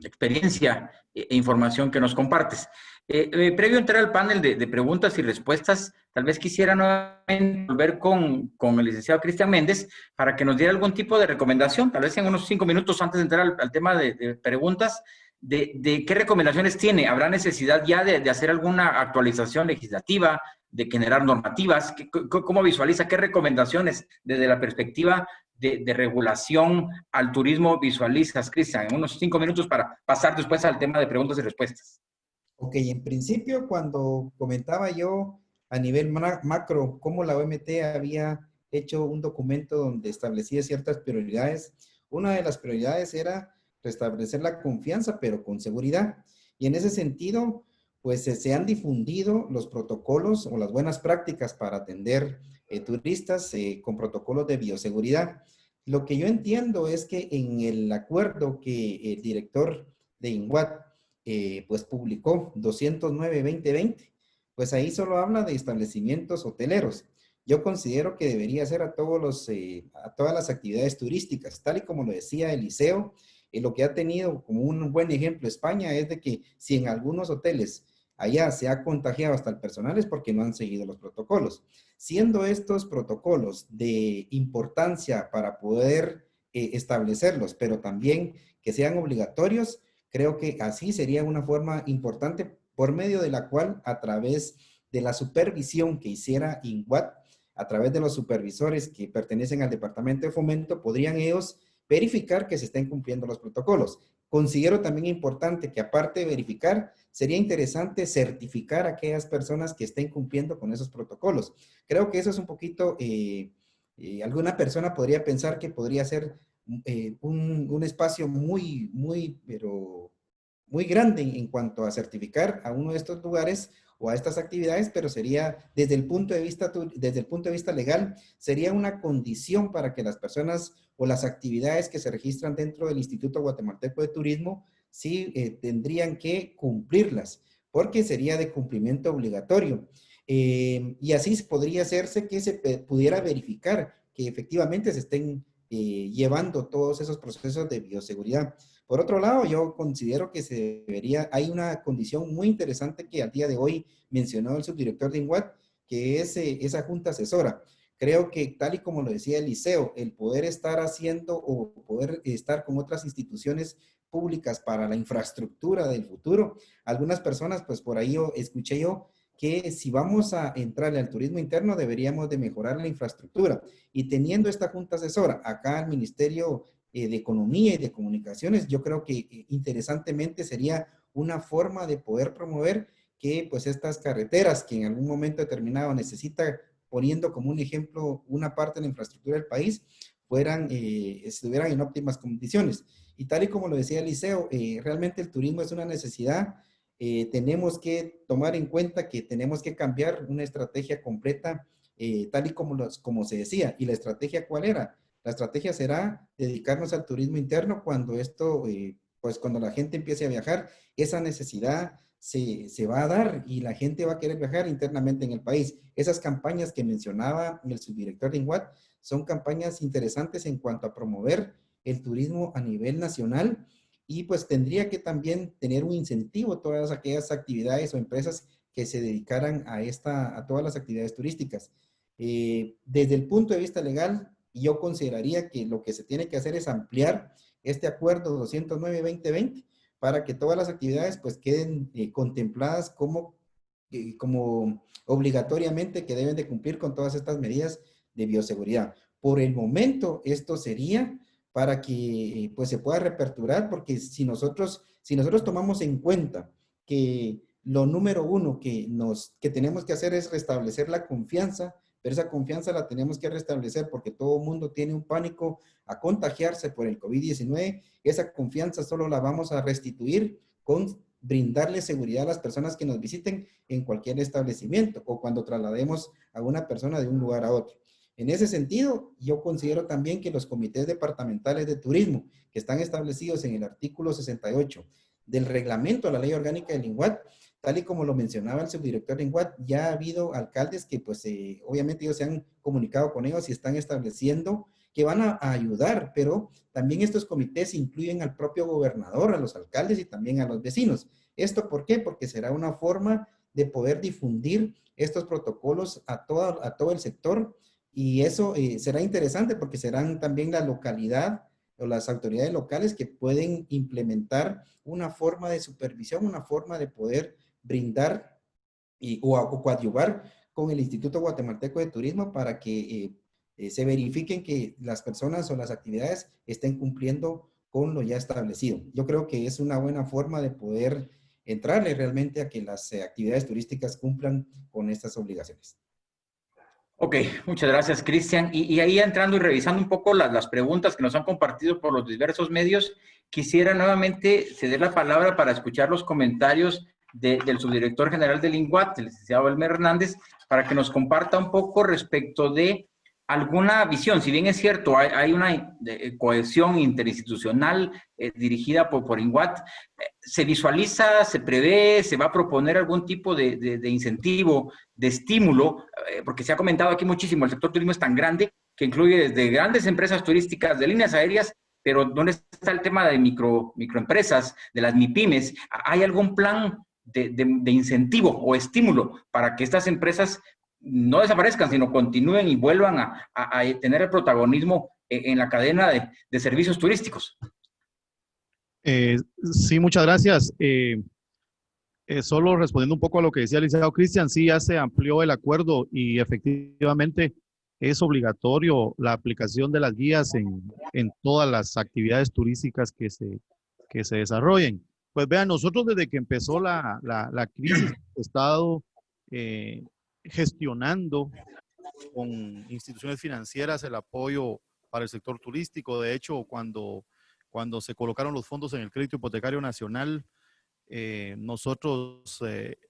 experiencia e información que nos compartes. Previo a entrar al panel de preguntas y respuestas, tal vez quisiera nuevamente volver con el licenciado Cristian Méndez para que nos diera algún tipo de recomendación, tal vez en unos 5 minutos antes de entrar al tema de preguntas, de qué recomendaciones tiene. ¿Habrá necesidad ya de hacer alguna actualización legislativa, de generar normativas? ¿Cómo visualiza? ¿Qué recomendaciones desde la perspectiva de regulación al turismo visualizas, Cristian? En unos 5 minutos para pasar después al tema de preguntas y respuestas. Ok, en principio, cuando comentaba yo a nivel macro cómo la OMT había hecho un documento donde establecía ciertas prioridades, una de las prioridades era restablecer la confianza, pero con seguridad. Y en ese sentido, pues se han difundido los protocolos o las buenas prácticas para atender turistas con protocolos de bioseguridad. Lo que yo entiendo es que en el acuerdo que el director de INWAT pues publicó 209-2020, pues ahí solo habla de establecimientos hoteleros. Yo considero que debería ser a todas las actividades turísticas, tal y como lo decía Eliseo. Lo que ha tenido como un buen ejemplo España es de que si en algunos hoteles allá se ha contagiado hasta el personal es porque no han seguido los protocolos. Siendo estos protocolos de importancia para poder establecerlos, pero también que sean obligatorios, creo que así sería una forma importante por medio de la cual a través de la supervisión que hiciera INWAT, a través de los supervisores que pertenecen al Departamento de Fomento, podrían ellos verificar que se estén cumpliendo los protocolos. Considero también importante que aparte de verificar, sería interesante certificar a aquellas personas que estén cumpliendo con esos protocolos. Creo que eso es un poquito, alguna persona podría pensar que podría ser un espacio pero muy grande en cuanto a certificar a uno de estos lugares o a estas actividades, pero sería desde el punto de vista legal, sería una condición para que las personas o las actividades que se registran dentro del Instituto Guatemalteco de Turismo sí tendrían que cumplirlas, porque sería de cumplimiento obligatorio. Y así podría hacerse que se pudiera verificar que efectivamente se estén llevando todos esos procesos de bioseguridad. Por otro lado, yo considero que hay una condición muy interesante que al día de hoy mencionó el subdirector de INWAT, que es esa junta asesora. Creo que tal y como lo decía Eliseo, el poder estar haciendo o poder estar con otras instituciones públicas para la infraestructura del futuro, algunas personas, pues por ahí escuché yo, que si vamos a entrarle al turismo interno deberíamos de mejorar la infraestructura. Y teniendo esta junta asesora acá al Ministerio de Economía y de Comunicaciones, yo creo que interesantemente sería una forma de poder promover que pues estas carreteras que en algún momento determinado necesita, poniendo como un ejemplo una parte de la infraestructura del país, estuvieran en óptimas condiciones. Y tal y como lo decía Eliseo, realmente el turismo es una necesidad. Tenemos que tomar en cuenta que tenemos que cambiar una estrategia completa, tal y como se decía. ¿Y la estrategia cuál era? La estrategia será dedicarnos al turismo interno cuando pues cuando la gente empiece a viajar, esa necesidad se va a dar y la gente va a querer viajar internamente en el país. Esas campañas que mencionaba el subdirector de INWAT son campañas interesantes en cuanto a promover el turismo a nivel nacional y pues tendría que también tener un incentivo todas aquellas actividades o empresas que se dedicaran a todas las actividades turísticas. Desde el punto de vista legal, yo consideraría que lo que se tiene que hacer es ampliar este acuerdo 209-2020 para que todas las actividades pues queden contempladas como como obligatoriamente que deben de cumplir con todas estas medidas de bioseguridad. Por el momento, esto sería para que pues se pueda reaperturar, porque si nosotros tomamos en cuenta que lo número uno que tenemos que hacer es restablecer la confianza, pero esa confianza la tenemos que restablecer porque todo el mundo tiene un pánico a contagiarse por el COVID-19. Esa confianza solo la vamos a restituir con brindarle seguridad a las personas que nos visiten en cualquier establecimiento o cuando traslademos a una persona de un lugar a otro. En ese sentido, yo considero también que los comités departamentales de turismo que están establecidos en el artículo 68 del reglamento a la ley orgánica del INGUAT, tal y como lo mencionaba el subdirector de INGUAT, ya ha habido alcaldes que pues obviamente ellos se han comunicado con ellos y están estableciendo que van a ayudar, pero también estos comités incluyen al propio gobernador, a los alcaldes y también a los vecinos. ¿Esto por qué? Porque será una forma de poder difundir estos protocolos a todo el sector y eso será interesante porque serán también la localidad o las autoridades locales que pueden implementar una forma de supervisión, una forma de poder brindar o coadyuvar con el Instituto Guatemalteco de Turismo para que se verifiquen que las personas o las actividades estén cumpliendo con lo ya establecido. Yo creo que es una buena forma de poder entrarle realmente a que las actividades turísticas cumplan con estas obligaciones. Ok, muchas gracias, Cristian. Y ahí entrando y revisando un poco las preguntas que nos han compartido por los diversos medios, quisiera nuevamente ceder la palabra para escuchar los comentarios del subdirector general del INGUAT, el licenciado Elmer Hernández, para que nos comparta un poco respecto de alguna visión. Si bien es cierto, hay una cohesión interinstitucional dirigida por INGUAT, se visualiza, se prevé, se va a proponer algún tipo de incentivo, de estímulo, porque se ha comentado aquí muchísimo, el sector turismo es tan grande que incluye desde grandes empresas turísticas, de líneas aéreas, pero ¿dónde está el tema de microempresas, de las MIPYMES? ¿Hay algún plan de incentivo o estímulo para que estas empresas no desaparezcan, sino continúen y vuelvan a tener el protagonismo en la cadena de servicios turísticos? Sí, muchas gracias. Solo respondiendo un poco a lo que decía el licenciado Cristian, sí, ya se amplió el acuerdo y efectivamente es obligatorio la aplicación de las guías en todas las actividades turísticas que se desarrollen. Pues vean, nosotros desde que empezó la crisis hemos estado gestionando con instituciones financieras el apoyo para el sector turístico. De hecho, cuando se colocaron los fondos en el Crédito Hipotecario Nacional, nosotros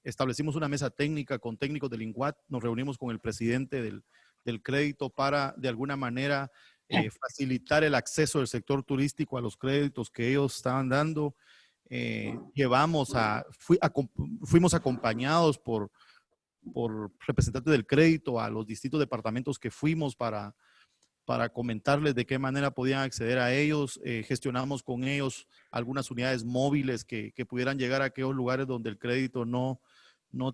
establecimos una mesa técnica con técnicos del INGUAT, nos reunimos con el presidente del crédito para de alguna manera facilitar el acceso del sector turístico a los créditos que ellos estaban dando. Fuimos acompañados por representantes del crédito a los distintos departamentos que fuimos para comentarles de qué manera podían acceder a ellos. Gestionamos con ellos algunas unidades móviles que pudieran llegar a aquellos lugares donde el crédito no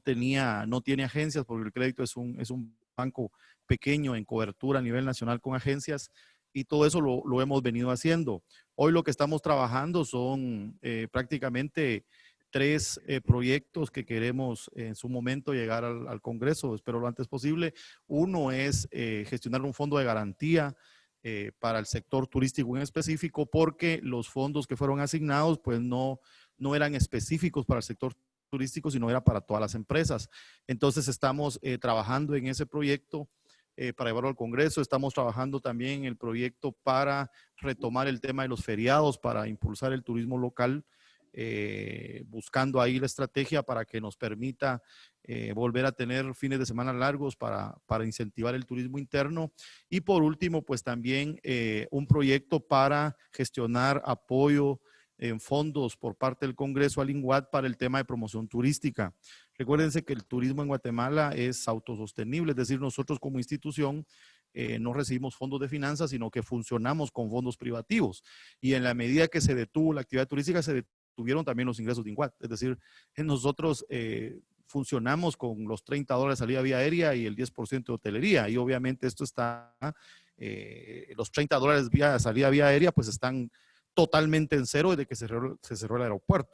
tiene agencias, porque el crédito es un banco pequeño en cobertura a nivel nacional con agencias, y todo eso lo hemos venido haciendo. Hoy lo que estamos trabajando son prácticamente 3 proyectos que queremos en su momento llegar al Congreso, espero lo antes posible. Uno es gestionar un fondo de garantía para el sector turístico en específico, porque los fondos que fueron asignados pues no eran específicos para el sector turístico, sino era para todas las empresas. Entonces estamos trabajando en ese proyecto para llevarlo al Congreso. Estamos trabajando también en el proyecto para retomar el tema de los feriados, para impulsar el turismo local, buscando ahí la estrategia para que nos permita volver a tener fines de semana largos para incentivar el turismo interno. Y por último, pues también un proyecto para gestionar apoyo en fondos por parte del Congreso al INGUAT para el tema de promoción turística. Recuérdense que el turismo en Guatemala es autosostenible, es decir, nosotros como institución no recibimos fondos de finanzas, sino que funcionamos con fondos privativos. Y en la medida que se detuvo la actividad turística, se detuvieron también los ingresos de INGUAT. Es decir, nosotros funcionamos con los $30 salida vía aérea y el 10% de hotelería. Y obviamente esto está, los $30 salida vía aérea, pues están totalmente en cero desde que se cerró el aeropuerto.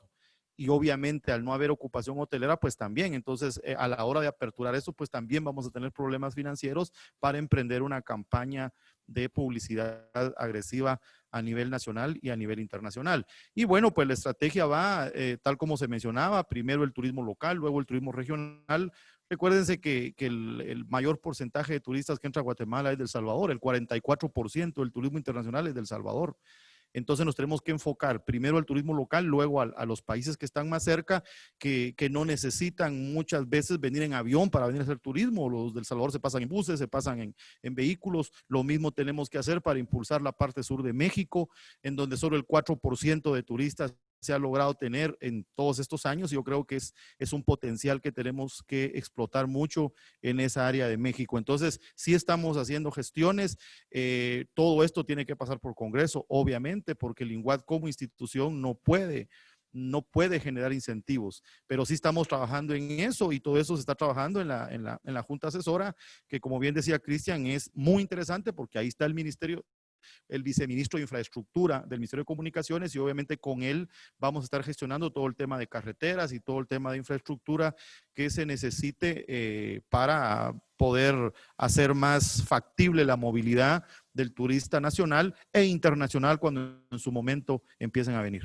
y obviamente al no haber ocupación hotelera, pues también. Entonces, a la hora de aperturar eso, pues también vamos a tener problemas financieros para emprender una campaña de publicidad agresiva a nivel nacional y a nivel internacional. Y bueno, pues la estrategia va, tal como se mencionaba, primero el turismo local, luego el turismo regional. Recuérdense que el mayor porcentaje de turistas que entra a Guatemala es del Salvador, el 44% del turismo internacional es del Salvador. Entonces nos tenemos que enfocar primero al turismo local, luego a los países que están más cerca, que no necesitan muchas veces venir en avión para venir a hacer turismo. Los del Salvador se pasan en buses, se pasan en vehículos. Lo mismo tenemos que hacer para impulsar la parte sur de México, en donde solo el 4% de turistas se ha logrado tener en todos estos años. Yo creo que es un potencial que tenemos que explotar mucho en esa área de México. Entonces, sí estamos haciendo gestiones. Todo esto tiene que pasar por Congreso, obviamente, porque el INGUAT como institución no puede generar incentivos, pero sí estamos trabajando en eso y todo eso se está trabajando en la Junta Asesora, que como bien decía Cristian, es muy interesante porque ahí está el viceministro de Infraestructura del Ministerio de Comunicaciones y obviamente con él vamos a estar gestionando todo el tema de carreteras y todo el tema de infraestructura que se necesite para poder hacer más factible la movilidad del turista nacional e internacional cuando en su momento empiecen a venir.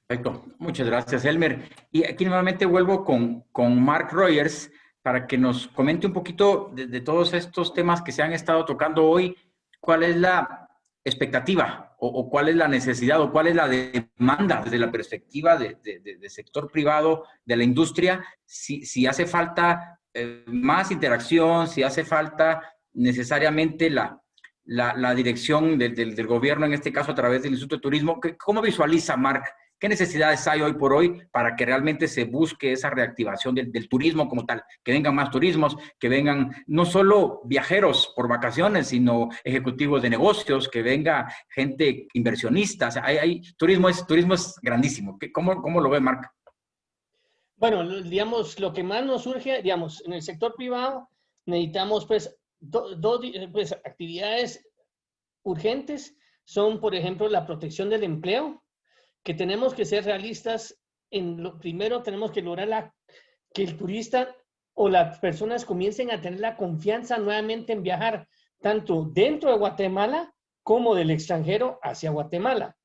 Perfecto, muchas gracias, Elmer. Y aquí nuevamente vuelvo con Mark Rogers para que nos comente un poquito de todos estos temas que se han estado tocando hoy. ¿Cuál es la expectativa o cuál es la necesidad o cuál es la demanda desde la perspectiva de sector privado, de la industria? Si hace falta más interacción, si hace falta necesariamente la dirección del gobierno, en este caso a través del Instituto de Turismo. ¿Cómo visualiza, Mark? ¿Qué necesidades hay hoy por hoy para que realmente se busque esa reactivación del turismo como tal? Que vengan más turismos, que vengan no solo viajeros por vacaciones, sino ejecutivos de negocios, que venga gente inversionista. O sea, turismo es grandísimo. ¿Cómo lo ve, Marc? Bueno, digamos, lo que más nos surge, digamos, en el sector privado necesitamos pues dos actividades urgentes. Son, por ejemplo, la protección del empleo, que tenemos que ser realistas. Primero tenemos que lograr que el turista o las personas comiencen a tener la confianza nuevamente en viajar, tanto dentro de Guatemala como del extranjero hacia Guatemala.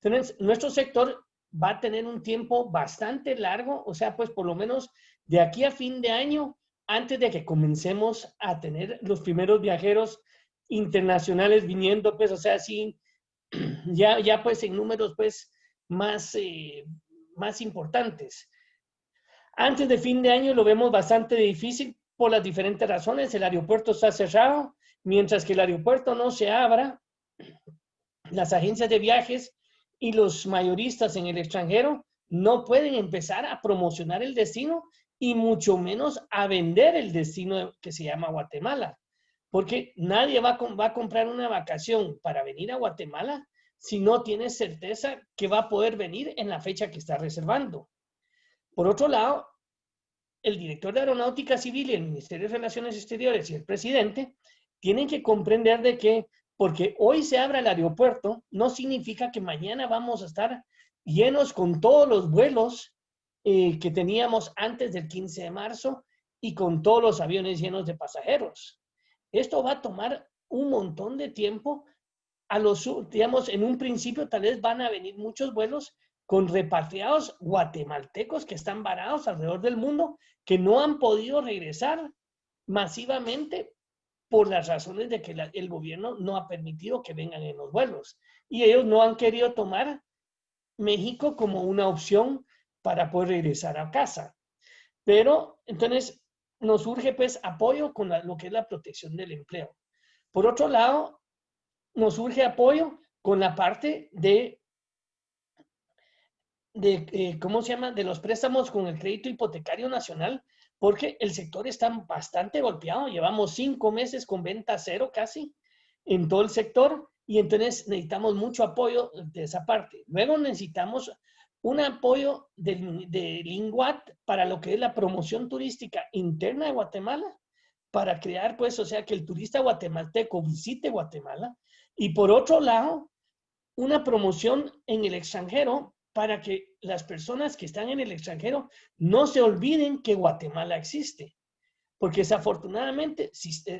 Entonces, nuestro sector va a tener un tiempo bastante largo, o sea, pues por lo menos de aquí a fin de año, antes de que comencemos a tener los primeros viajeros internacionales viniendo, pues, o sea, sí, ya pues en números pues más importantes. Antes de fin de año lo vemos bastante difícil por las diferentes razones. El aeropuerto está cerrado. Mientras que el aeropuerto no se abra, las agencias de viajes y los mayoristas en el extranjero no pueden empezar a promocionar el destino y mucho menos a vender el destino que se llama Guatemala. Porque nadie va a comprar una vacación para venir a Guatemala si no tiene certeza que va a poder venir en la fecha que está reservando. Por otro lado, el director de Aeronáutica Civil y el Ministerio de Relaciones Exteriores y el presidente tienen que comprender de que porque hoy se abra el aeropuerto no significa que mañana vamos a estar llenos con todos los vuelos que teníamos antes del 15 de marzo y con todos los aviones llenos de pasajeros. Esto va a tomar un montón de tiempo. Digamos, en un principio tal vez van a venir muchos vuelos con repatriados guatemaltecos que están varados alrededor del mundo, que no han podido regresar masivamente por las razones de que el gobierno no ha permitido que vengan en los vuelos. Y ellos no han querido tomar México como una opción para poder regresar a casa. Pero entonces nos urge pues apoyo con lo que es la protección del empleo. Por otro lado, nos urge apoyo con la parte ¿cómo se llama? De los préstamos con el crédito hipotecario nacional, porque el sector está bastante golpeado. Llevamos 5 meses con venta cero casi en todo el sector y entonces necesitamos mucho apoyo de esa parte. Luego necesitamos un apoyo del INGUAT para lo que es la promoción turística interna de Guatemala, para crear, pues, o sea, que el turista guatemalteco visite Guatemala. Y por otro lado, una promoción en el extranjero para que las personas que están en el extranjero no se olviden que Guatemala existe. Porque desafortunadamente,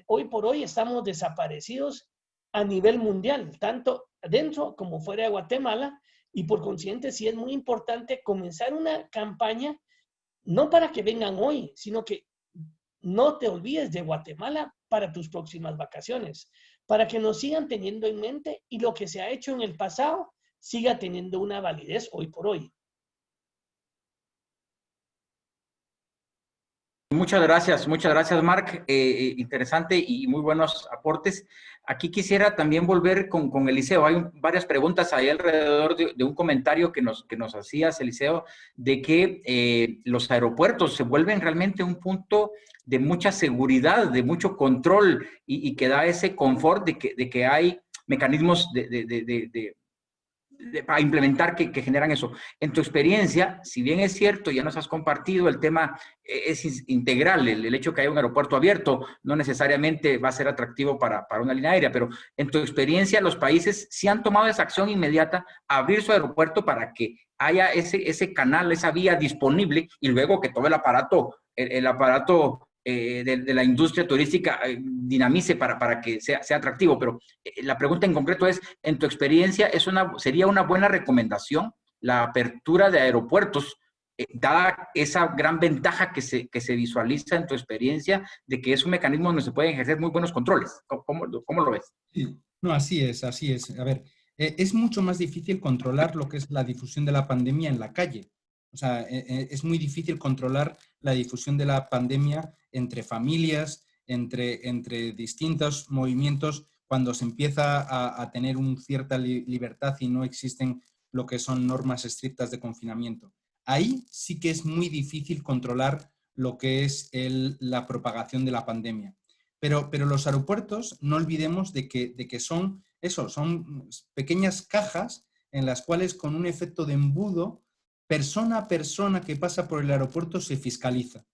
hoy por hoy estamos desaparecidos a nivel mundial, tanto dentro como fuera de Guatemala, y por consiguiente sí es muy importante comenzar una campaña, no para que vengan hoy, sino que no te olvides de Guatemala para tus próximas vacaciones, para que nos sigan teniendo en mente y lo que se ha hecho en el pasado siga teniendo una validez hoy por hoy. Muchas gracias, Marc. Interesante y muy buenos aportes. Aquí quisiera también volver con Eliseo. Hay varias preguntas ahí alrededor de un comentario que nos hacías, Eliseo, de que los aeropuertos se vuelven realmente un punto de mucha seguridad, de mucho control y que da ese confort de que hay mecanismos para implementar que generan eso. En tu experiencia, si bien es cierto, ya nos has compartido, el tema es integral, el hecho que haya un aeropuerto abierto no necesariamente va a ser atractivo para una línea aérea, pero en tu experiencia, los países sí han tomado esa acción inmediata, abrir su aeropuerto para que haya ese canal, esa vía disponible y luego que todo el aparato de la industria turística dinamice para que sea atractivo. Pero la pregunta en concreto es, en tu experiencia, ¿sería una buena recomendación la apertura de aeropuertos, dada esa gran ventaja que se visualiza en tu experiencia de que es un mecanismo donde se pueden ejercer muy buenos controles? ¿Cómo lo ves? Sí. No, así es, así es. A ver, es mucho más difícil controlar lo que es la difusión de la pandemia en la calle. O sea, es muy difícil controlar la difusión de la pandemia entre familias, entre distintos movimientos, cuando se empieza a tener una cierta libertad y no existen lo que son normas estrictas de confinamiento. Ahí sí que es muy difícil controlar lo que es la propagación de la pandemia. Pero los aeropuertos, no olvidemos de que son eso, son pequeñas cajas en las cuales con un efecto de embudo, persona a persona que pasa por el aeropuerto se fiscaliza.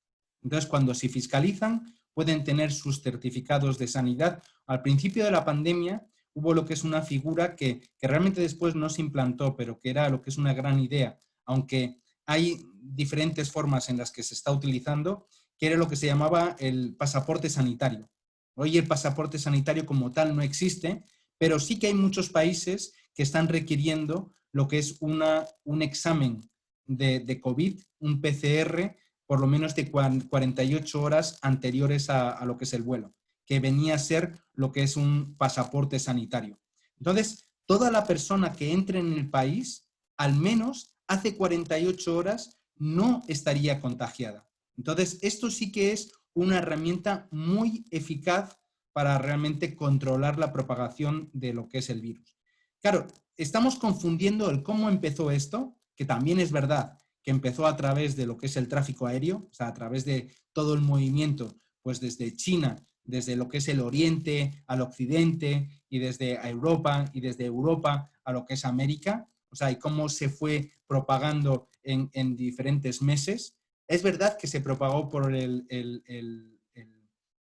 Entonces, cuando se fiscalizan, pueden tener sus certificados de sanidad. Al principio de la pandemia hubo lo que es una figura que realmente después no se implantó, pero que era lo que es una gran idea, aunque hay diferentes formas en las que se está utilizando, que era lo que se llamaba el pasaporte sanitario. Hoy el pasaporte sanitario como tal no existe, pero sí que hay muchos países que están requiriendo lo que es un examen de COVID, un PCR, por lo menos de 48 horas anteriores a lo que es el vuelo, que venía a ser lo que es un pasaporte sanitario. Entonces, toda la persona que entre en el país, al menos hace 48 horas, no estaría contagiada. Entonces, esto sí que es una herramienta muy eficaz para realmente controlar la propagación de lo que es el virus. Claro, estamos confundiendo el cómo empezó esto, que también es verdad que empezó a través de lo que es el tráfico aéreo, o sea, a través de todo el movimiento, pues desde China, desde lo que es el oriente al occidente y desde Europa y desde Europa a lo que es América, o sea, y cómo se fue propagando en diferentes meses. Es verdad que se propagó por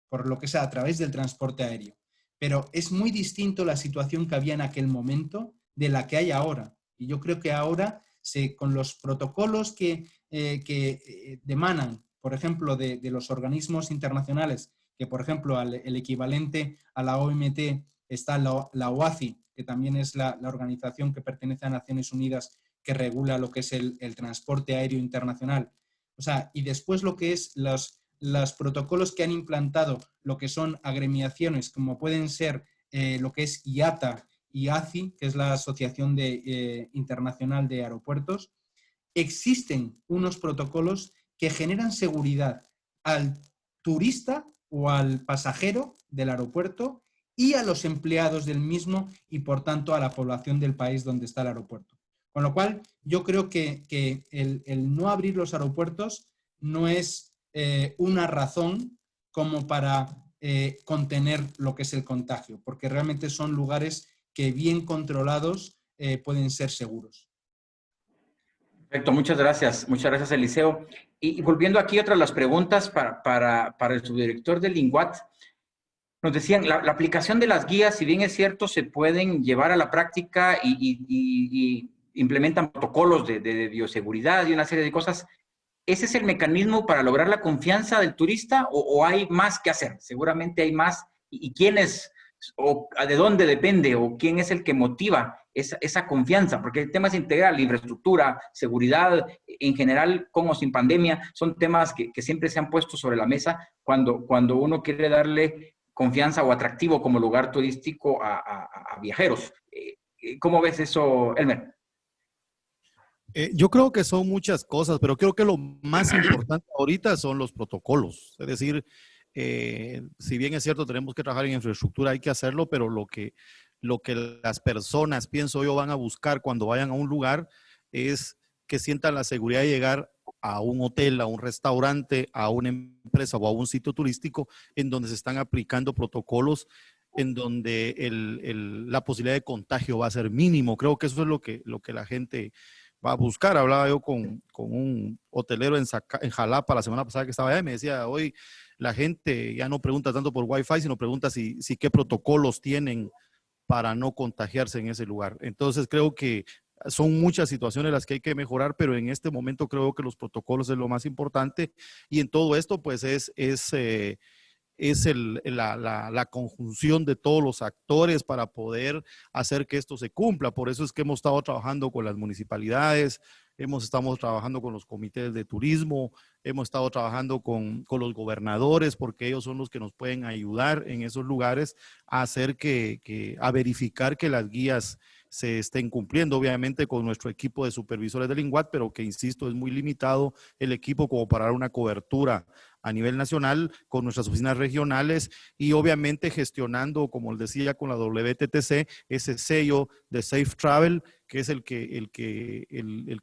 por lo que sea a través del transporte aéreo, pero es muy distinto la situación que había en aquel momento de la que hay ahora. Y yo creo que ahora, con los protocolos que emanan, por ejemplo, de los organismos internacionales, que por ejemplo el equivalente a la OMT está la OACI, que también es la organización que pertenece a Naciones Unidas que regula lo que es el transporte aéreo internacional. O sea, y después lo que es los protocolos que han implantado, lo que son agremiaciones, como pueden ser lo que es IATA y ACI, que es la Asociación Internacional de Aeropuertos, existen unos protocolos que generan seguridad al turista o al pasajero del aeropuerto y a los empleados del mismo y, por tanto, a la población del país donde está el aeropuerto. Con lo cual, yo creo que el no abrir los aeropuertos no es una razón como para contener lo que es el contagio, porque realmente son lugares que bien controlados pueden ser seguros. Perfecto, muchas gracias Eliseo. Y volviendo aquí a otra de las preguntas para el subdirector del INGUAT, nos decían, la aplicación de las guías, si bien es cierto, se pueden llevar a la práctica y implementan protocolos de bioseguridad y una serie de cosas. ¿Ese es el mecanismo para lograr la confianza del turista o hay más que hacer? Seguramente hay más. ¿Y quién es, o de dónde depende, o quién es el que motiva esa confianza? Porque el tema es integral, infraestructura, seguridad, en general, con o sin pandemia, son temas que siempre se han puesto sobre la mesa cuando uno quiere darle confianza o atractivo como lugar turístico a viajeros. ¿Cómo ves eso, Elmer? Yo creo que son muchas cosas, pero creo que lo más importante ahorita son los protocolos. Es decir, si bien es cierto, tenemos que trabajar en infraestructura, hay que hacerlo, pero lo que las personas, pienso yo, van a buscar cuando vayan a un lugar es que sientan la seguridad de llegar a un hotel, a un restaurante, a una empresa o a un sitio turístico en donde se están aplicando protocolos, en donde la posibilidad de contagio va a ser mínimo. Creo que eso es lo que la gente va a buscar. Hablaba yo con un hotelero en Jalapa la semana pasada que estaba allá y me decía, hoy la gente ya no pregunta tanto por Wi-Fi, sino pregunta si qué protocolos tienen para no contagiarse en ese lugar. Entonces creo que son muchas situaciones las que hay que mejorar, pero en este momento creo que los protocolos es lo más importante y en todo esto pues es la conjunción de todos los actores para poder hacer que esto se cumpla. Por eso es que hemos estado trabajando con las municipalidades, estamos trabajando con los comités de turismo, hemos estado trabajando con los gobernadores, porque ellos son los que nos pueden ayudar en esos lugares a hacer a verificar que las guías se estén cumpliendo, obviamente con nuestro equipo de supervisores del INGUAT, pero que, insisto, es muy limitado el equipo como para dar una cobertura a nivel nacional con nuestras oficinas regionales y obviamente gestionando, como les decía, con la WTTC, ese sello de Safe Travel, que es el que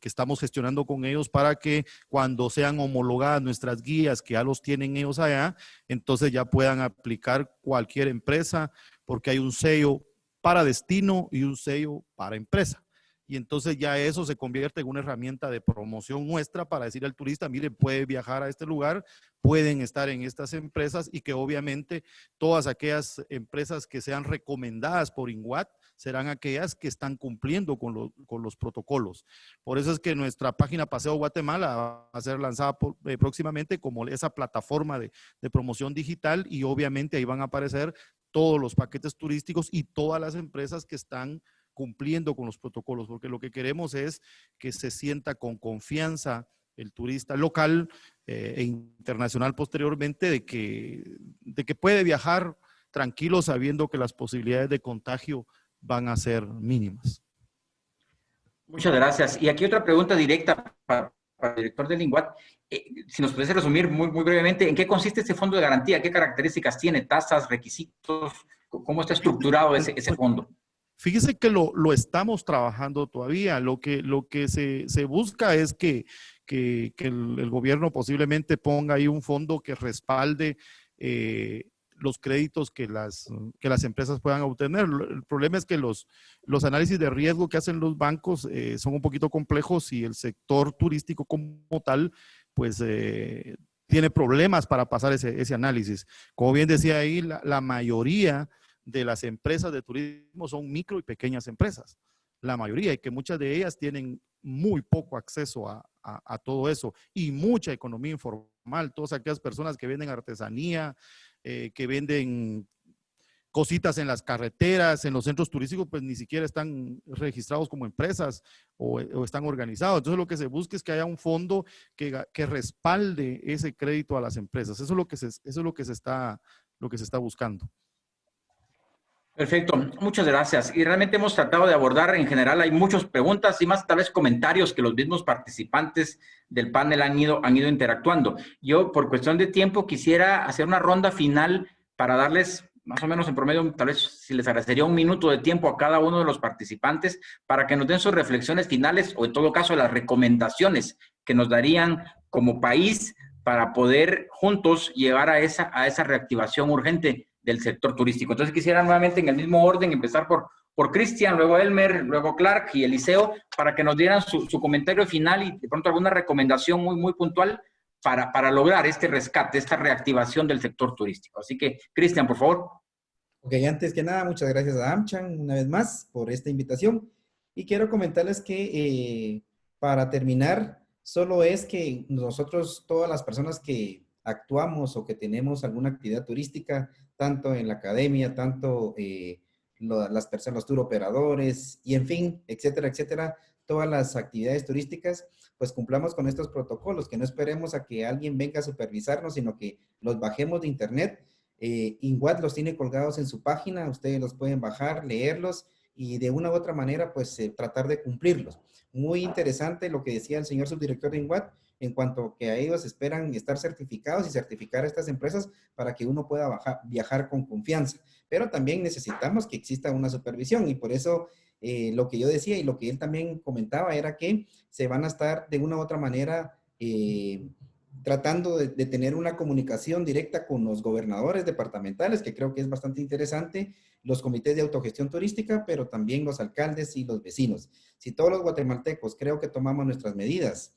estamos gestionando con ellos para que cuando sean homologadas nuestras guías, que ya los tienen ellos allá, entonces ya puedan aplicar cualquier empresa, porque hay un sello para destino y un sello para empresa. Y entonces ya eso se convierte en una herramienta de promoción nuestra para decir al turista, mire, puede viajar a este lugar, pueden estar en estas empresas y que obviamente todas aquellas empresas que sean recomendadas por INGUAT serán aquellas que están cumpliendo con los protocolos. Por eso es que nuestra página Paseo Guatemala va a ser lanzada próximamente como esa plataforma de promoción digital y obviamente ahí van a aparecer todos los paquetes turísticos y todas las empresas que están cumpliendo con los protocolos, porque lo que queremos es que se sienta con confianza el turista local e internacional posteriormente de que puede viajar tranquilo sabiendo que las posibilidades de contagio van a ser mínimas. Muchas gracias. Y aquí otra pregunta directa para el director del INGUAT. Si nos pudiese resumir muy brevemente, ¿en qué consiste este fondo de garantía? ¿Qué características tiene? ¿Tasas, requisitos? ¿Cómo está estructurado ese fondo? Fíjese que lo estamos trabajando todavía. Lo que se busca es que el gobierno posiblemente ponga ahí un fondo que respalde los créditos que las empresas puedan obtener. El problema es que los análisis de riesgo que hacen los bancos son un poquito complejos y el sector turístico como tal, pues tiene problemas para pasar ese análisis. Como bien decía ahí, la mayoría de las empresas de turismo son micro y pequeñas empresas, la mayoría, y que muchas de ellas tienen muy poco acceso a todo eso y mucha economía informal, todas aquellas personas que venden artesanía, que venden cositas en las carreteras, en los centros turísticos, pues ni siquiera están registrados como empresas o están organizados. Entonces lo que se busca es que haya un fondo que respalde ese crédito a las empresas. Eso es lo que se está buscando. Perfecto, muchas gracias. Y realmente hemos tratado de abordar en general, hay muchas preguntas y más tal vez comentarios que los mismos participantes del panel han ido interactuando. Yo, por cuestión de tiempo, quisiera hacer una ronda final para darles más o menos en promedio, tal vez si les agradecería un minuto de tiempo a cada uno de los participantes para que nos den sus reflexiones finales o en todo caso las recomendaciones que nos darían como país para poder juntos llegar a esa reactivación urgente del sector turístico. Entonces quisiera nuevamente en el mismo orden empezar por Cristian, luego Elmer, luego Clark y Eliseo, para que nos dieran su comentario final y de pronto alguna recomendación muy puntual para lograr este rescate, esta reactivación del sector turístico. Así que, Cristian, por favor. Ok, antes que nada, muchas gracias a AmCham una vez más por esta invitación. Y quiero comentarles que para terminar, solo es que nosotros, todas las personas que actuamos o que tenemos alguna actividad turística, tanto en la academia, tanto las personas, los tour operadores y en fin, etcétera, etcétera, todas las actividades turísticas, pues cumplamos con estos protocolos, que no esperemos a que alguien venga a supervisarnos, sino que los bajemos de internet. INGUAT los tiene colgados en su página, ustedes los pueden bajar, leerlos y de una u otra manera, pues tratar de cumplirlos. Muy interesante lo que decía el señor subdirector de INGUAT, en cuanto que a ellos esperan estar certificados y certificar a estas empresas para que uno pueda viajar con confianza. Pero también necesitamos que exista una supervisión y por eso lo que yo decía y lo que él también comentaba era que se van a estar de una u otra manera tratando de tener una comunicación directa con los gobernadores departamentales, que creo que es bastante interesante, los comités de autogestión turística, pero también los alcaldes y los vecinos. Si todos los guatemaltecos creo que tomamos nuestras medidas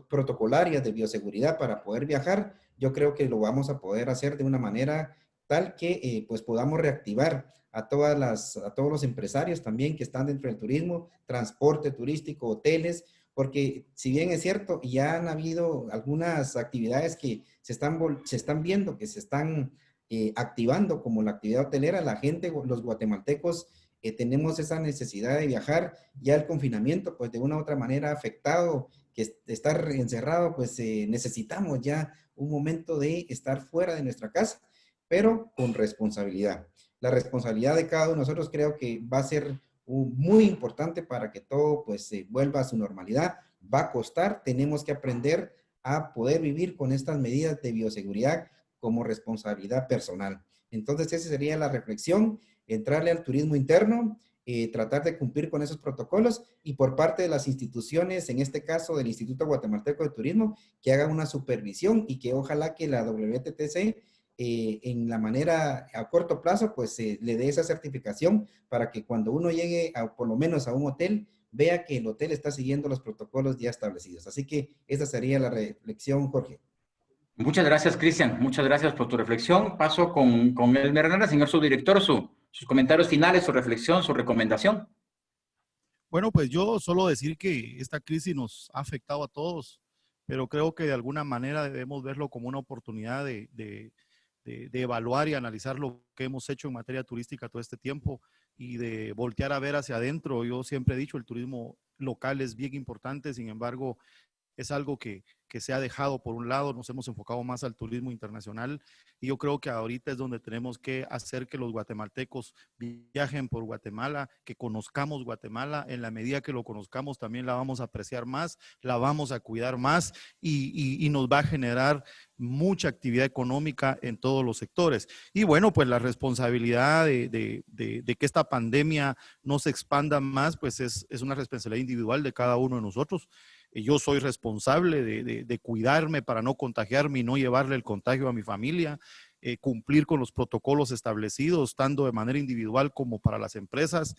protocolarias de bioseguridad para poder viajar, yo creo que lo vamos a poder hacer de una manera tal que pues podamos reactivar a todos los empresarios también que están dentro del turismo, transporte turístico, hoteles, porque si bien es cierto, ya han habido algunas actividades que se están viendo, que se están activando, como la actividad hotelera, la gente, los guatemaltecos, tenemos esa necesidad de viajar, ya el confinamiento, pues de una u otra manera ha afectado, que estar encerrado, pues necesitamos ya un momento de estar fuera de nuestra casa, pero con responsabilidad. La responsabilidad de cada uno de nosotros creo que va a ser muy importante para que todo pues vuelva a su normalidad. Va a costar, tenemos que aprender a poder vivir con estas medidas de bioseguridad como responsabilidad personal. Entonces esa sería la reflexión, entrarle al turismo interno, tratar de cumplir con esos protocolos y por parte de las instituciones, en este caso del Instituto Guatemalteco de Turismo, que hagan una supervisión y que ojalá que la WTTC en la manera a corto plazo, pues le dé esa certificación para que cuando uno llegue por lo menos a un hotel, vea que el hotel está siguiendo los protocolos ya establecidos. Así que esa sería la reflexión, Jorge. Muchas gracias, Cristian. Muchas gracias por tu reflexión. Paso con Elmer Hernández, señor subdirector, sus comentarios finales, su reflexión, su recomendación. Bueno, pues yo solo decir que esta crisis nos ha afectado a todos, pero creo que de alguna manera debemos verlo como una oportunidad de evaluar y analizar lo que hemos hecho en materia turística todo este tiempo y de voltear a ver hacia adentro. Yo siempre he dicho, el turismo local es bien importante, sin embargo, es algo que se ha dejado por un lado, nos hemos enfocado más al turismo internacional y yo creo que ahorita es donde tenemos que hacer que los guatemaltecos viajen por Guatemala, que conozcamos Guatemala, en la medida que lo conozcamos también la vamos a apreciar más, la vamos a cuidar más y nos va a generar mucha actividad económica en todos los sectores. Y bueno, pues la responsabilidad de que esta pandemia no se expanda más, pues es una responsabilidad individual de cada uno de nosotros. Yo soy responsable de cuidarme para no contagiarme y no llevarle el contagio a mi familia, cumplir con los protocolos establecidos, tanto de manera individual como para las empresas.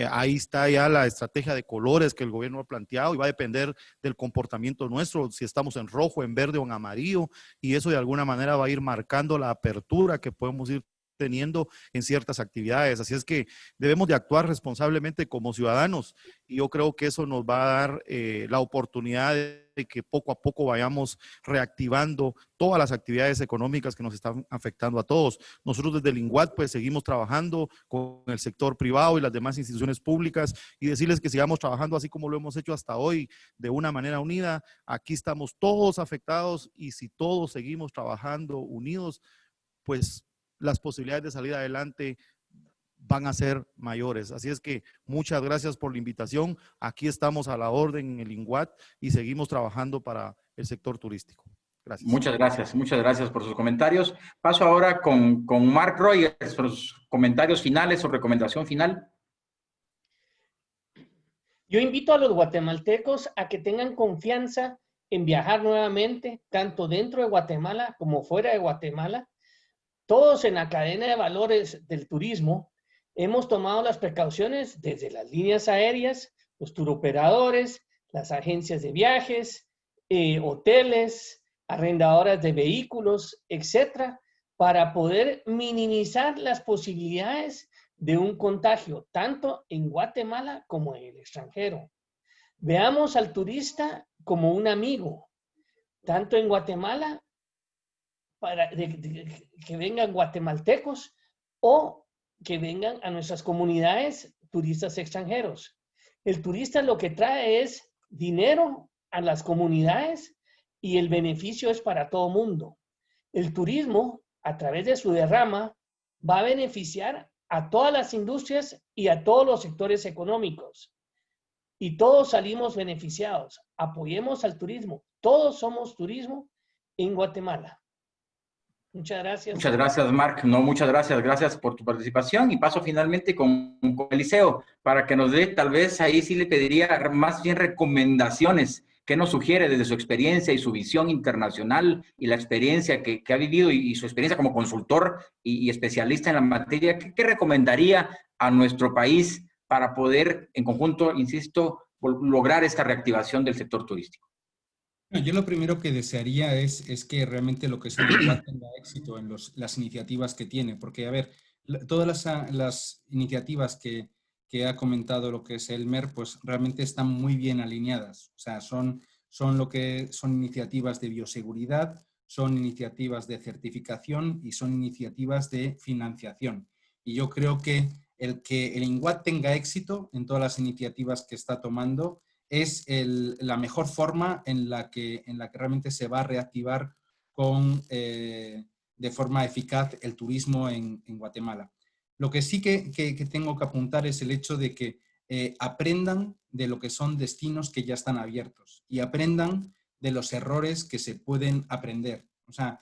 Ahí está ya la estrategia de colores que el gobierno ha planteado y va a depender del comportamiento nuestro, si estamos en rojo, en verde o en amarillo, y eso de alguna manera va a ir marcando la apertura que podemos ir teniendo en ciertas actividades. Así es que debemos de actuar responsablemente como ciudadanos y yo creo que eso nos va a dar la oportunidad de que poco a poco vayamos reactivando todas las actividades económicas que nos están afectando a todos. Nosotros desde el INGUAT pues seguimos trabajando con el sector privado y las demás instituciones públicas y decirles que sigamos trabajando así como lo hemos hecho hasta hoy de una manera unida. Aquí estamos todos afectados y si todos seguimos trabajando unidos, pues las posibilidades de salir adelante van a ser mayores. Así es que muchas gracias por la invitación. Aquí estamos a la orden en el INGUAT y seguimos trabajando para el sector turístico. Gracias. Muchas gracias por sus comentarios. Paso ahora con Mark Rogers, sus comentarios finales, su recomendación final. Yo invito a los guatemaltecos a que tengan confianza en viajar nuevamente, tanto dentro de Guatemala como fuera de Guatemala. Todos en la cadena de valores del turismo hemos tomado las precauciones desde las líneas aéreas, los turoperadores, las agencias de viajes, hoteles, arrendadoras de vehículos, etcétera, para poder minimizar las posibilidades de un contagio, tanto en Guatemala como en el extranjero. Veamos al turista como un amigo, tanto en Guatemala, para que vengan guatemaltecos o que vengan a nuestras comunidades turistas extranjeros. El turista lo que trae es dinero a las comunidades y el beneficio es para todo mundo. El turismo, a través de su derrama, va a beneficiar a todas las industrias y a todos los sectores económicos. Y todos salimos beneficiados. Apoyemos al turismo. Todos somos turismo en Guatemala. Muchas gracias. Muchas gracias, Marc. No, muchas gracias. Gracias por tu participación. Y paso finalmente con Eliseo, para que nos dé, tal vez ahí sí le pediría más bien recomendaciones. ¿Qué nos sugiere desde su experiencia y su visión internacional y la experiencia que ha vivido y su experiencia como consultor y especialista en la materia? ¿Qué recomendaría a nuestro país para poder, en conjunto, insisto, lograr esta reactivación del sector turístico? Yo lo primero que desearía es que realmente lo que es el INGUAT tenga éxito en las iniciativas que tiene, porque, a ver, todas las iniciativas que ha comentado lo que es Elmer, pues realmente están muy bien alineadas. O sea, son iniciativas de bioseguridad, son iniciativas de certificación y son iniciativas de financiación. Y yo creo que el INGUAT tenga éxito en todas las iniciativas que está tomando es la mejor forma en la que realmente se va a reactivar de forma eficaz el turismo en Guatemala. Lo que sí que tengo que apuntar es el hecho de que aprendan de lo que son destinos que ya están abiertos y aprendan de los errores que se pueden aprender. O sea,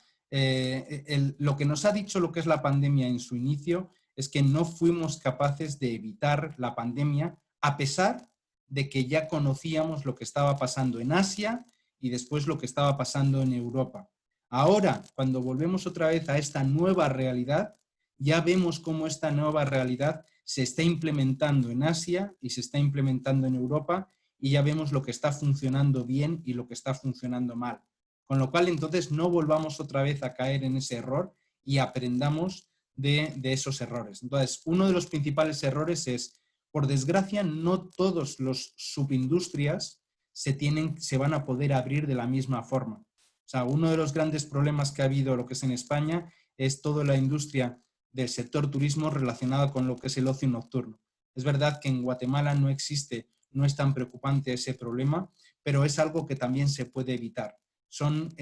lo que nos ha dicho lo que es la pandemia en su inicio es que no fuimos capaces de evitar la pandemia a pesar de que ya conocíamos lo que estaba pasando en Asia y después lo que estaba pasando en Europa. Ahora, cuando volvemos otra vez a esta nueva realidad, ya vemos cómo esta nueva realidad se está implementando en Asia y se está implementando en Europa y ya vemos lo que está funcionando bien y lo que está funcionando mal. Con lo cual, entonces, no volvamos otra vez a caer en ese error y aprendamos de esos errores. Entonces, uno de los principales errores es, por desgracia, no todos los subindustrias se van a poder abrir de la misma forma. O sea, uno de los grandes problemas que ha habido lo que es en España es toda la industria del sector turismo relacionada con lo que es el ocio nocturno. Es verdad que en Guatemala no es tan preocupante ese problema, pero es algo que también se puede evitar. Son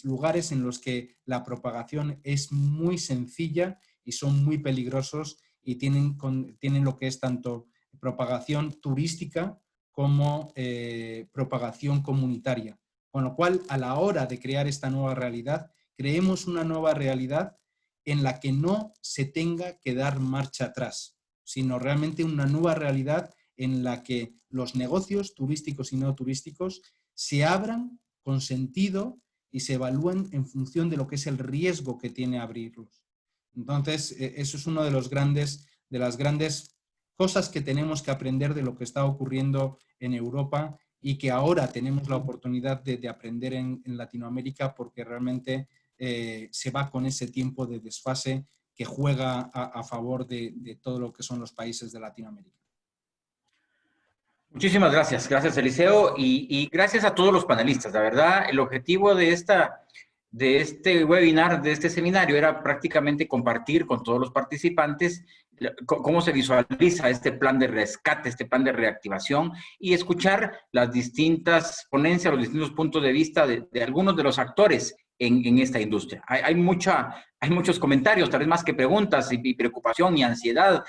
lugares en los que la propagación es muy sencilla y son muy peligrosos y tienen lo que es tanto propagación turística como propagación comunitaria. Con lo cual, a la hora de crear esta nueva realidad, creemos una nueva realidad en la que no se tenga que dar marcha atrás, sino realmente una nueva realidad en la que los negocios turísticos y no turísticos se abran con sentido y se evalúen en función de lo que es el riesgo que tiene abrirlos. Entonces, eso es uno de las grandes cosas que tenemos que aprender de lo que está ocurriendo en Europa y que ahora tenemos la oportunidad de aprender en Latinoamérica porque realmente se va con ese tiempo de desfase que juega a favor de todo lo que son los países de Latinoamérica. Muchísimas gracias. Gracias, Eliseo. Y gracias a todos los panelistas. La verdad, el objetivo de este webinar, de este seminario, era prácticamente compartir con todos los participantes cómo se visualiza este plan de rescate, este plan de reactivación y escuchar las distintas ponencias, los distintos puntos de vista de algunos de los actores en esta industria. Hay muchos comentarios, tal vez más que preguntas y preocupación y ansiedad.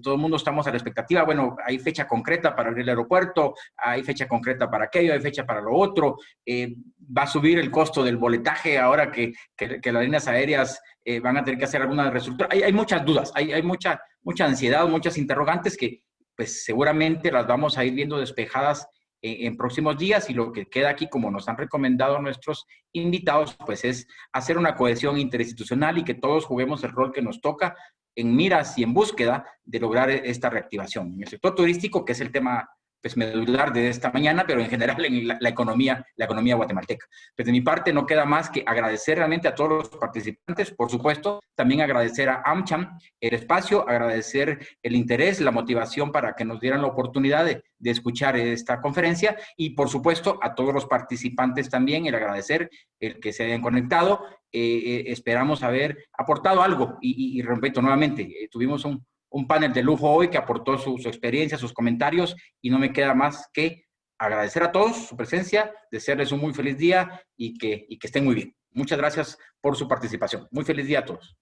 Todo el mundo estamos a la expectativa. Bueno, hay fecha concreta para abrir el aeropuerto, hay fecha concreta para aquello, hay fecha para lo otro. Va a subir el costo del boletaje ahora que las líneas aéreas van a tener que hacer alguna reestructura. Hay muchas dudas, hay mucha ansiedad, muchas interrogantes que pues seguramente las vamos a ir viendo despejadas en próximos días, y lo que queda aquí, como nos han recomendado nuestros invitados, pues es hacer una cohesión interinstitucional y que todos juguemos el rol que nos toca en miras y en búsqueda de lograr esta reactivación. En el sector turístico, que es el tema pues, medular de esta mañana, pero en general en la economía guatemalteca. Pues de mi parte no queda más que agradecer realmente a todos los participantes, por supuesto, también agradecer a AmCham el espacio, agradecer el interés, la motivación para que nos dieran la oportunidad de escuchar esta conferencia y, por supuesto, a todos los participantes también el agradecer el que se hayan conectado. Esperamos haber aportado algo y repito nuevamente, tuvimos un panel de lujo hoy que aportó su experiencia, sus comentarios, y no me queda más que agradecer a todos su presencia, desearles un muy feliz día y que estén muy bien. Muchas gracias por su participación. Muy feliz día a todos.